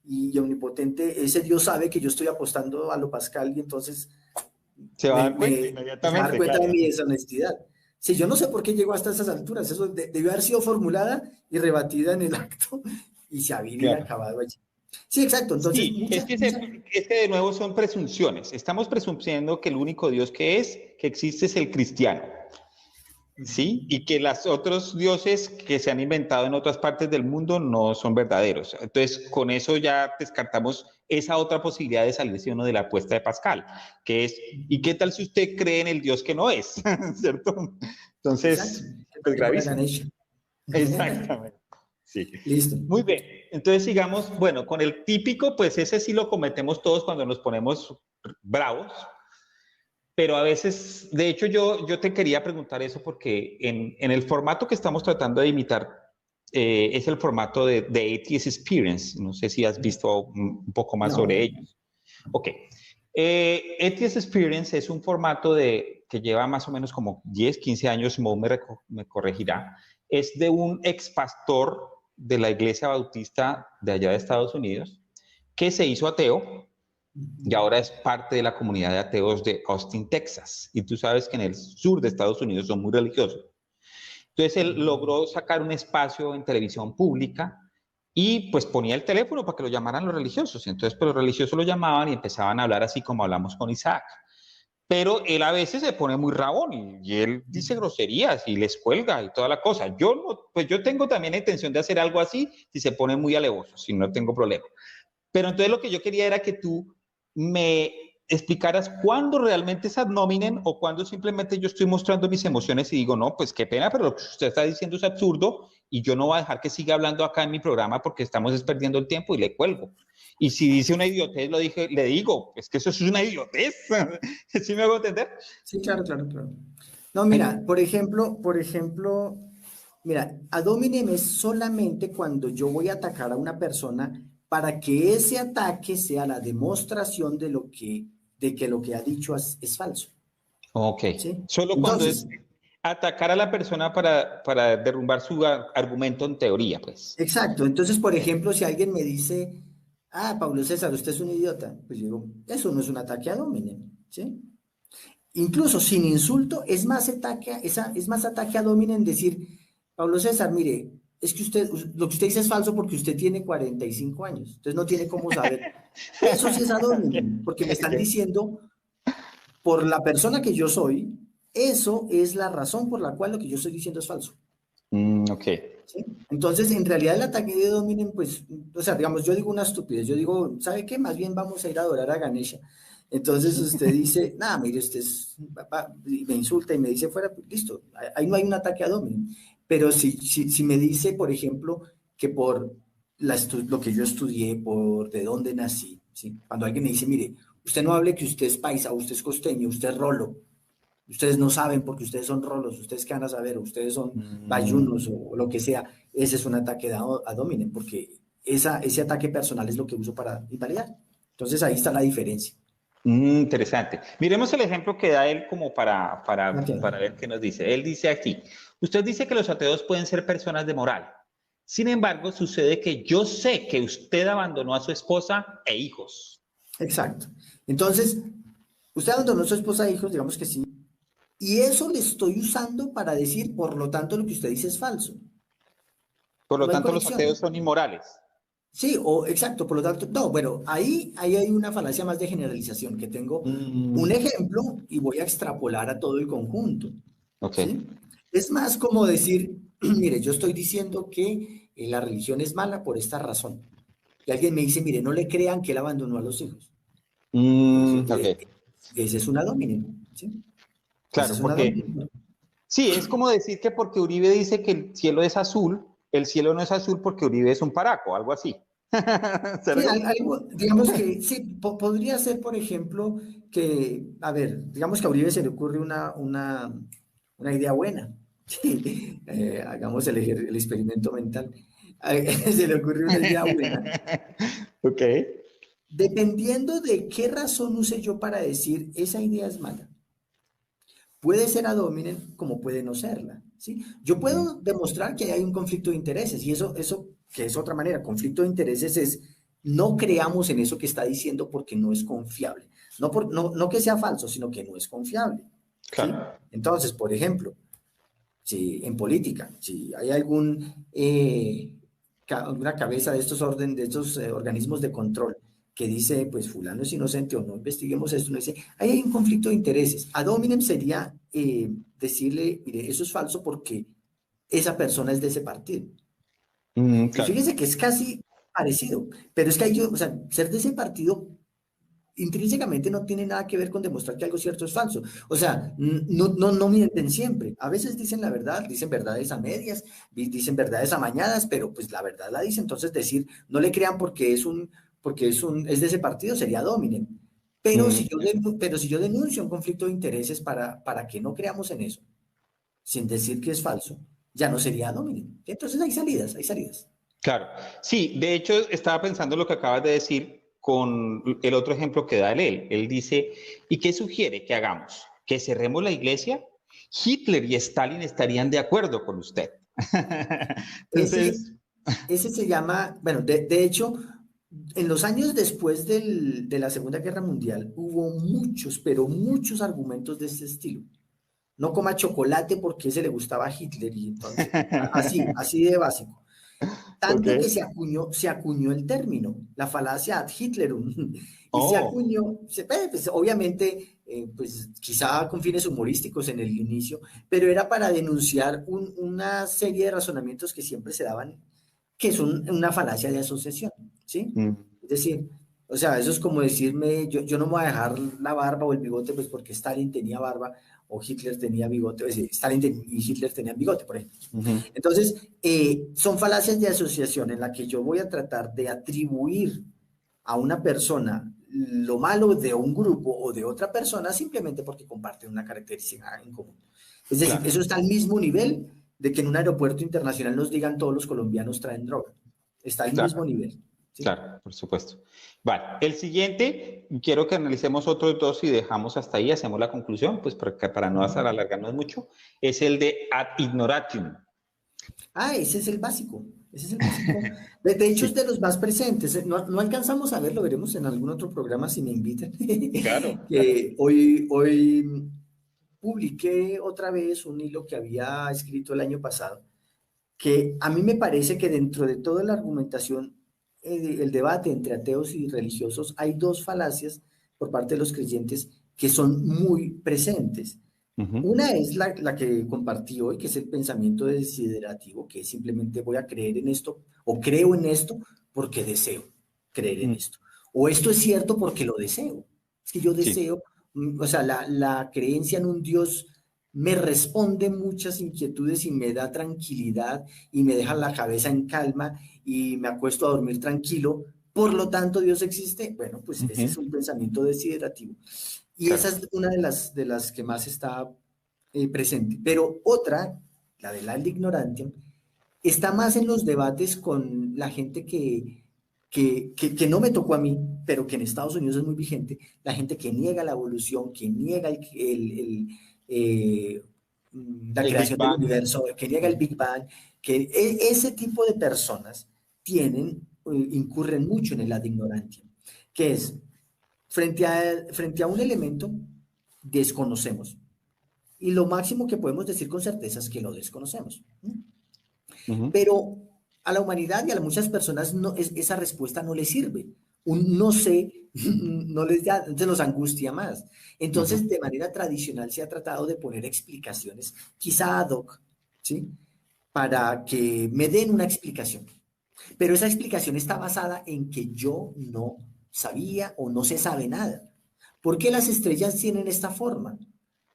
Speaker 2: y omnipotente, ese Dios sabe que yo estoy apostando a lo Pascal y entonces
Speaker 1: Se va a dar cuenta
Speaker 2: se va a dar
Speaker 1: inmediatamente,
Speaker 2: cuenta de
Speaker 1: claro.
Speaker 2: mi deshonestidad. Sí, yo no sé por qué llegó hasta esas alturas, eso debió haber sido formulada y rebatida en el acto y se había
Speaker 1: Claro.
Speaker 2: acabado allí. Sí, exacto, entonces
Speaker 1: Sí, es que de nuevo son presunciones. Estamos presumiendo que el único Dios que existe es el cristiano. Sí, y que los otros dioses que se han inventado en otras partes del mundo no son verdaderos. Entonces, con eso ya descartamos esa otra posibilidad de salirse uno de la apuesta de Pascal, que es, ¿y qué tal si usted cree en el Dios que no es? ¿Cierto?
Speaker 2: exacto,
Speaker 1: Entonces,
Speaker 2: que
Speaker 1: pues
Speaker 2: que fuera
Speaker 1: gravísimo.
Speaker 2: Ganesha.
Speaker 1: Exactamente. Sí.
Speaker 2: Listo.
Speaker 1: Muy bien. Entonces, sigamos, bueno, con el típico, pues ese sí lo cometemos todos cuando nos ponemos bravos, pero a veces, de hecho, yo te quería preguntar eso porque en el formato que estamos tratando de imitar es el formato de ATS Experience. No sé si has visto un poco más sobre
Speaker 2: No,
Speaker 1: ellos. Ok. ATS Experience es un formato que lleva más o menos como 10, 15 años, Mo me corregirá. Es de un ex pastor de la iglesia bautista de allá de Estados Unidos que se hizo ateo y ahora es parte de la comunidad de ateos de Austin, Texas. Y tú sabes que en el sur de Estados Unidos son muy religiosos. Entonces él logró sacar un espacio en televisión pública y pues ponía el teléfono para que lo llamaran los religiosos. Entonces pues los religiosos lo llamaban y empezaban a hablar así como hablamos con Isaac. Pero él a veces se pone muy rabón y él dice groserías y les cuelga y toda la cosa. Yo no, pues yo tengo también la intención de hacer algo así si se pone muy alevoso, si no tengo problema. Pero entonces lo que yo quería era que tú me explicaras cuándo realmente es ad nominem o cuándo simplemente yo estoy mostrando mis emociones y digo, no, pues qué pena, pero lo que usted está diciendo es absurdo y yo no voy a dejar que siga hablando acá en mi programa porque estamos perdiendo el tiempo y le cuelgo. Y si dice una idiotez, le digo, es que eso es una idiotez. ¿Sí me hago entender?
Speaker 2: sí, claro, claro, claro. No, mira, mira, ad hominem es solamente cuando yo voy a atacar a una persona para que ese ataque sea la demostración de que lo que ha dicho es falso,
Speaker 1: Ok.
Speaker 2: ¿sí?
Speaker 1: Solo cuando es
Speaker 2: Entonces,
Speaker 1: atacar a la persona para derrumbar su argumento en teoría, pues.
Speaker 2: exacto. Entonces, por
Speaker 1: Okay.
Speaker 2: ejemplo, si alguien me dice, ah, Pablo César, usted es un idiota, pues yo digo, eso no es un ataque ad hominem, ¿sí? Incluso sin insulto, es más ataque ad hominem decir, Pablo César, mire, es que lo que usted dice es falso porque usted tiene 45 años, entonces no tiene cómo saber. Eso sí es ad hominem, porque me están
Speaker 1: Okay.
Speaker 2: diciendo, por la persona que yo soy, eso es la razón por la cual lo que yo estoy diciendo es falso.
Speaker 1: Ok.
Speaker 2: ¿Sí? Entonces, en realidad el ataque de dominen, pues, o sea, digamos, yo digo una estupidez, yo digo, ¿sabe qué? Más bien vamos a ir a adorar a Ganesha. Entonces usted dice, nada, mire, usted y me insulta y me dice fuera, pues, listo, ahí no hay un ataque a dominen. Pero si me dice, por ejemplo, que por lo que yo estudié, por de dónde nací, ¿sí? Cuando alguien me dice, mire, usted no hable que usted es paisa, usted es costeño, usted es rolo, ustedes no saben porque ustedes son rolos, ustedes qué van a saber, ustedes son bayunos o lo que sea, ese es un ataque a dominen, porque ese ataque personal es lo que uso para invalidar. Entonces ahí está la diferencia.
Speaker 1: Interesante. Miremos el ejemplo que da él como
Speaker 2: Ok.
Speaker 1: para ver qué nos dice. Él dice aquí, usted dice que los ateos pueden ser personas de moral. Sin embargo, sucede que yo sé que usted abandonó a su esposa e hijos.
Speaker 2: Exacto. Entonces, usted abandonó a su esposa e hijos, digamos que sí, y eso le estoy usando para decir, por lo tanto, lo que usted dice es falso.
Speaker 1: Por lo
Speaker 2: No hay
Speaker 1: tanto, los ateos
Speaker 2: conexión.
Speaker 1: son inmorales.
Speaker 2: Sí, o exacto, por lo tanto, no, bueno, ahí hay una falacia más de generalización, que tengo un
Speaker 1: Mm,
Speaker 2: ejemplo y voy a extrapolar a todo el conjunto.
Speaker 1: Ok.
Speaker 2: ¿sí? Es más como decir, mire, yo estoy diciendo que la religión es mala por esta razón. Y alguien me dice, mire, no le crean que él abandonó a los hijos.
Speaker 1: Ok.
Speaker 2: Ese es un ad hominem, ¿sí? Ese
Speaker 1: Claro,
Speaker 2: es un ad
Speaker 1: porque
Speaker 2: hominem.
Speaker 1: sí, es como decir que porque Uribe dice que el cielo es azul, el cielo no es azul porque Uribe es un paraco, algo así.
Speaker 2: Sí,
Speaker 1: ¿Cierto?
Speaker 2: algo, digamos que sí, podría ser, por ejemplo, que, a ver, digamos que a Uribe se le ocurre una idea buena. Sí, hagamos el experimento mental. Se le ocurre una idea buena.
Speaker 1: Ok.
Speaker 2: Dependiendo de qué razón use yo para decir esa idea es mala, puede ser ad hominem como puede no serla, ¿sí? Yo
Speaker 1: Ujú.
Speaker 2: puedo demostrar que hay un conflicto de intereses y eso que es otra manera, conflicto de intereses es no creamos en eso que está diciendo porque no es confiable. No que sea falso, sino que no es confiable, ¿sí?
Speaker 1: Claro.
Speaker 2: Entonces, por ejemplo, si en política, si hay alguna cabeza de estos de estos organismos de control que dice, pues fulano es inocente o no investiguemos esto, no dice, ahí hay un conflicto de intereses. Ad hominem sería decirle, mire, eso es falso porque esa persona es de ese partido. Y
Speaker 1: Claro.
Speaker 2: fíjese que es casi parecido, pero es que o sea, ser de ese partido intrínsecamente no tiene nada que ver con demostrar que algo cierto es falso. O sea, no mienten siempre. A veces dicen la verdad, dicen verdades a medias, dicen verdades amañadas, pero pues la verdad la dicen. Entonces decir, no le crean es de ese partido sería dominen.
Speaker 1: Mm,
Speaker 2: Pero si yo denuncio un conflicto de intereses para que no creamos en eso, sin decir que es falso, ya no sería dominen. Entonces hay salidas, hay salidas.
Speaker 1: claro. Sí, de hecho, estaba pensando lo que acabas de decir con el otro ejemplo que da él. Él dice, ¿y qué sugiere que hagamos? ¿Que cerremos la iglesia? Hitler y Stalin estarían de acuerdo con usted.
Speaker 2: Ese,
Speaker 1: Entonces,
Speaker 2: ese se llama, bueno, de hecho, en los años después de la Segunda Guerra Mundial hubo muchos, pero muchos argumentos de este estilo. No coma chocolate porque ese le gustaba a Hitler y entonces, así de básico.
Speaker 1: ok.
Speaker 2: Tanto que se acuñó el término, la falacia ad Hitlerum, y se
Speaker 1: Oh,
Speaker 2: acuñó, pues, obviamente, pues quizá con fines humorísticos en el inicio, pero era para denunciar una serie de razonamientos que siempre se daban, que son una falacia de asociación, ¿sí?
Speaker 1: mm,
Speaker 2: Es decir, o sea, eso es como decirme, yo no me voy a dejar la barba o el bigote, pues porque Stalin tenía barba o Hitler tenía bigote, es decir, y Hitler tenían bigote, por ejemplo.
Speaker 1: ujú,
Speaker 2: Entonces, son falacias de asociación en la que yo voy a tratar de atribuir a una persona lo malo de un grupo o de otra persona simplemente porque comparten una característica en común. Es decir,
Speaker 1: claro.
Speaker 2: eso está al mismo nivel de que en un aeropuerto internacional nos digan todos los colombianos traen droga. Está al mismo
Speaker 1: Claro,
Speaker 2: nivel. ¿Sí?
Speaker 1: claro, por supuesto. Vale, el siguiente, quiero que analicemos otros dos y dejamos hasta ahí, hacemos la conclusión, pues para no hacer alargarnos mucho, es el de ad ignorantium.
Speaker 2: Ese es el básico. Ese es el básico. De hecho, es
Speaker 1: Sí,
Speaker 2: de los más presentes. No alcanzamos a ver, lo veremos en algún otro programa si me invitan.
Speaker 1: claro, claro.
Speaker 2: Que hoy publiqué otra vez un hilo que había escrito el año pasado, que a mí me parece que dentro de toda la argumentación, el debate entre ateos y religiosos, hay dos falacias por parte de los creyentes que son muy presentes.
Speaker 1: Ujú,
Speaker 2: Una es la que compartí hoy, que es el pensamiento desiderativo, que simplemente voy a creer en esto o creo en esto porque deseo creer en
Speaker 1: mm,
Speaker 2: esto. O esto es cierto porque lo deseo. Es que yo
Speaker 1: sí,
Speaker 2: deseo, o sea, la creencia en un Dios me responde muchas inquietudes y me da tranquilidad y me deja la cabeza en calma y me acuesto a dormir tranquilo. Por lo tanto, Dios existe. Bueno, pues ese
Speaker 1: ujú,
Speaker 2: es un pensamiento desiderativo. Y esa
Speaker 1: claro.
Speaker 2: es una de las que más está presente. Pero otra, la del ad ignorantium, está más en los debates con la gente que no me tocó a mí, pero que en Estados Unidos es muy vigente, la gente que niega la evolución, que niega eh, la
Speaker 1: El Big
Speaker 2: creación del
Speaker 1: Bang.
Speaker 2: universo, que niega el
Speaker 1: Ujú,
Speaker 2: Big Bang, que ese tipo de personas incurren mucho en el ad ignorantium, que es frente a un elemento desconocemos. Y lo máximo que podemos decir con certeza es que lo desconocemos.
Speaker 1: ujú,
Speaker 2: Pero a la humanidad y a muchas personas esa respuesta no les sirve, un no sé no les da, entonces los angustia más. Entonces, de manera tradicional se ha tratado de poner explicaciones, quizá ad hoc, ¿sí? Para que me den una explicación. Pero esa explicación está basada en que yo no sabía o no se sabe nada. ¿Por qué las estrellas tienen esta forma?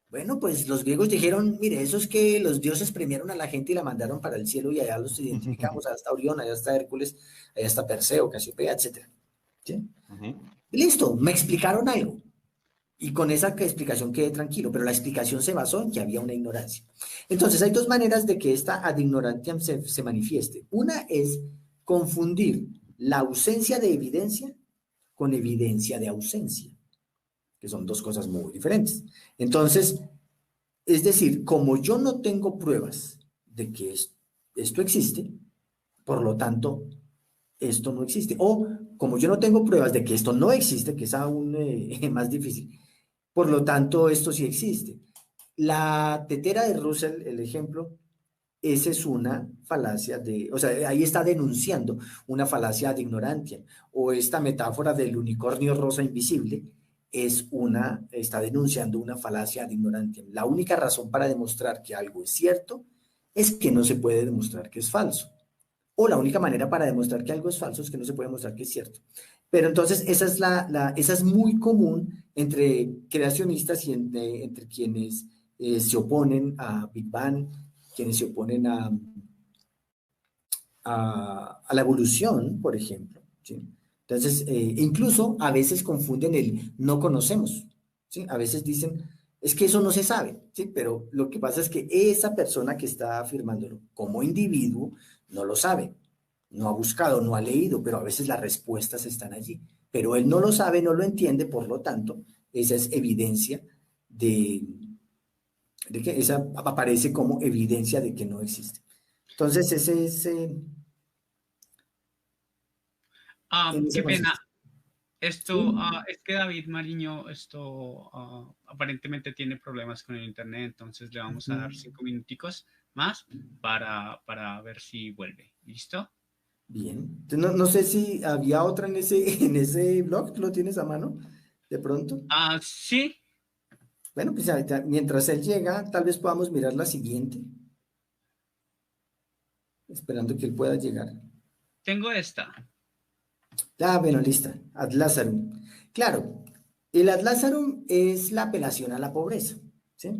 Speaker 2: Bueno, pues los griegos dijeron, mire, eso es que los dioses premiaron a la gente y la mandaron para el cielo y allá los identificamos, allá está Orión, allá está Hércules, allá está Perseo, Casiopea, etc. ¿Sí? Listo, me explicaron algo. Y con esa explicación quedé tranquilo, pero la explicación se basó en que había una ignorancia. Entonces, hay dos maneras de que esta ad ignorantiam se manifieste. Una es confundir la ausencia de evidencia con evidencia de ausencia, que son dos cosas muy diferentes. Entonces, es decir, como yo no tengo pruebas de que esto existe, por lo tanto, esto no existe. O como yo no tengo pruebas de que esto no existe, que es aún más difícil, por lo tanto, esto sí existe. La tetera de Russell, el ejemplo, esa es una falacia de, o sea, ahí está denunciando una falacia de ignorancia. O esta metáfora del unicornio rosa invisible está denunciando una falacia de ignorancia. La única razón para demostrar que algo es cierto es que no se puede demostrar que es falso. O la única manera para demostrar que algo es falso es que no se puede demostrar que es cierto. Pero entonces esa es muy común entre creacionistas y entre quienes se oponen a Big Bang, quienes se oponen a la evolución, por ejemplo, ¿sí? Entonces, incluso a veces confunden el no conocemos, ¿sí? A veces dicen, es que eso no se sabe, ¿sí? Pero lo que pasa es que esa persona que está afirmándolo como individuo no lo sabe, no ha buscado, no ha leído, pero a veces las respuestas están allí. Pero él no lo sabe, no lo entiende, por lo tanto, esa es evidencia de, de que esa aparece como evidencia de que no existe. Entonces, ese es... en ese
Speaker 3: Qué pena.
Speaker 2: consiste.
Speaker 3: Esto,
Speaker 2: Sí,
Speaker 3: es que David Mariño, aparentemente tiene problemas con el internet, entonces le vamos a dar
Speaker 2: ujú.
Speaker 3: 5 minuticos más para ver si vuelve. ¿Listo?
Speaker 2: Bien. Entonces, no, no sé si había otra en ese blog, ¿lo tienes a mano? De pronto.
Speaker 3: Sí,
Speaker 2: Bueno, pues ahorita, mientras él llega, tal vez podamos mirar la siguiente, esperando que él pueda llegar.
Speaker 3: tengo esta.
Speaker 2: Ah, bueno, lista. Ad Lazarum. Claro, el Ad Lazarum es la apelación a la pobreza, ¿sí?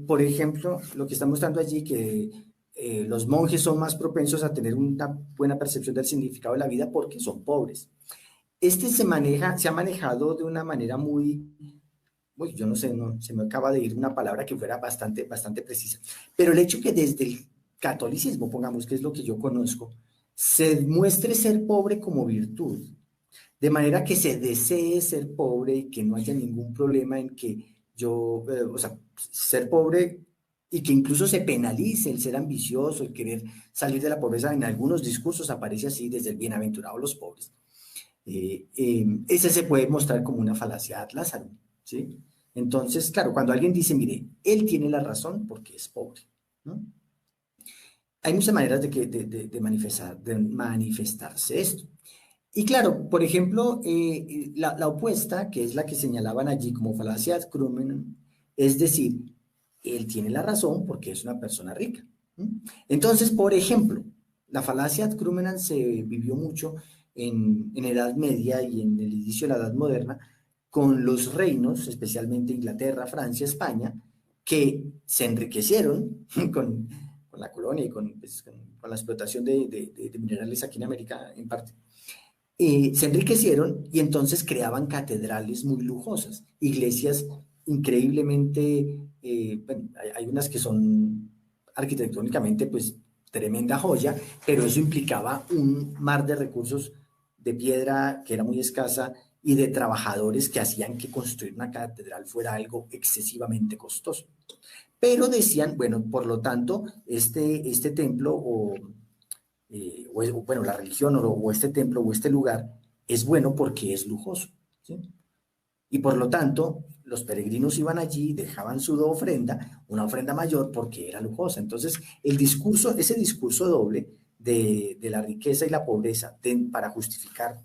Speaker 2: Por ejemplo, lo que está mostrando allí, que los monjes son más propensos a tener una buena percepción del significado de la vida porque son pobres. Este se ha manejado de una manera yo no sé, no, se me acaba de ir una palabra que fuera bastante precisa, pero el hecho que desde el catolicismo, pongamos que es lo que yo conozco, se muestre ser pobre como virtud, de manera que se desee ser pobre y que no haya ningún problema en que o sea, ser pobre y que incluso se penalice el ser ambicioso, el querer salir de la pobreza, en algunos discursos aparece así desde el bienaventurado los pobres. Ese se puede mostrar como una falacia ad Lázaro, ¿sí? Entonces, claro, cuando alguien dice, mire, él tiene la razón porque es pobre, ¿no? Hay muchas maneras de manifestarse esto. Y claro, por ejemplo, la opuesta, que es la que señalaban allí como falacia ad crumen, es decir, él tiene la razón porque es una persona rica. Entonces, por ejemplo, la falacia ad crumenam se vivió mucho en Edad Media y en el inicio de la Edad Moderna con los reinos, especialmente Inglaterra, Francia, España, que se enriquecieron con la colonia y con la explotación de minerales aquí en América en parte. Se enriquecieron y entonces creaban catedrales muy lujosas, iglesias increíblemente, bueno, hay unas que son arquitectónicamente pues tremenda joya, pero eso implicaba un mar de recursos de piedra que era muy escasa y de trabajadores que hacían que construir una catedral fuera algo excesivamente costoso. Pero decían, bueno, por lo tanto, este templo bueno, la religión o este templo o este lugar es bueno porque es lujoso, ¿sí? Y por lo tanto, los peregrinos iban allí, dejaban su ofrenda, una ofrenda mayor porque era lujosa. Entonces, ese discurso doble de la riqueza y la pobreza para justificar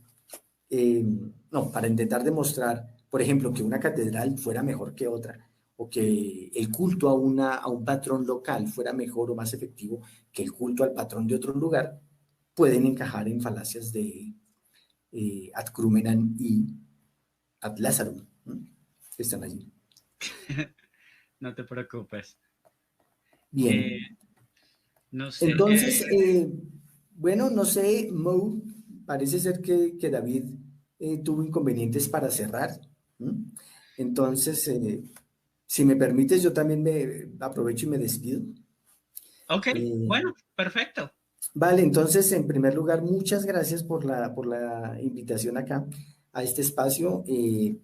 Speaker 2: no, para intentar demostrar, por ejemplo, que una catedral fuera mejor que otra, o que el culto a un patrón local fuera mejor o más efectivo que el culto al patrón de otro lugar, pueden encajar en falacias de ad crumenam y ad Lazarum, ¿no? Que están allí.
Speaker 3: No te preocupes.
Speaker 2: Bien.
Speaker 3: No sé.
Speaker 2: Entonces, bueno, no sé, Mo, parece ser que David tuvo inconvenientes para cerrar. ¿M? Entonces, si me permites, yo también me aprovecho y me despido.
Speaker 3: Ok, bueno, perfecto.
Speaker 2: Vale, entonces, en primer lugar, muchas gracias por la invitación acá a este espacio.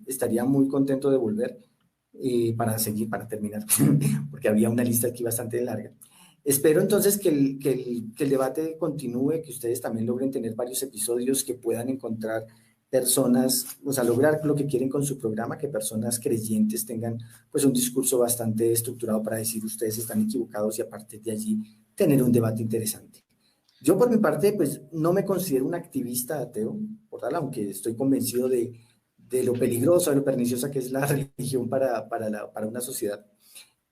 Speaker 2: Estaría muy contento de volver para seguir, para terminar, porque había una lista aquí bastante larga. Espero entonces que el debate continúe, que ustedes también logren tener varios episodios, que puedan encontrar personas, o sea, lograr lo que quieren con su programa, que personas creyentes tengan pues un discurso bastante estructurado para decir ustedes están equivocados y a partir de allí tener un debate interesante. Yo por mi parte, pues no me considero un activista ateo, por tal, aunque estoy convencido de lo peligrosa, de lo perniciosa que es la religión para una sociedad.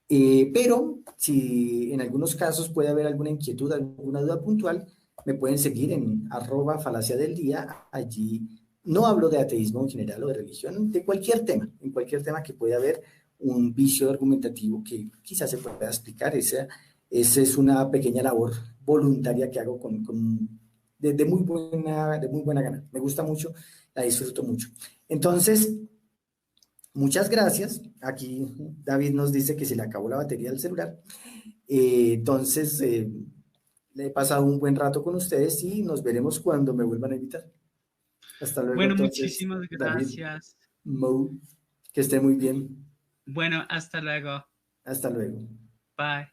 Speaker 2: Pero si en algunos casos puede haber alguna inquietud, alguna duda puntual, me pueden seguir en @falacia del día. Allí no hablo de ateísmo en general o de religión, de cualquier tema, en cualquier tema que pueda haber un vicio argumentativo que quizás se pueda explicar. Esa es una pequeña labor voluntaria que hago de muy buena gana. Me gusta mucho, la disfruto mucho. Entonces, muchas gracias. Aquí David nos dice que se le acabó la batería del celular. Entonces, le he pasado un buen rato con ustedes y nos veremos cuando me vuelvan a invitar. Hasta luego,
Speaker 3: Bueno,
Speaker 2: entonces,
Speaker 3: muchísimas
Speaker 2: David,
Speaker 3: gracias.
Speaker 2: Mo, que esté muy bien.
Speaker 3: Bueno, hasta luego.
Speaker 2: Hasta luego.
Speaker 3: Bye.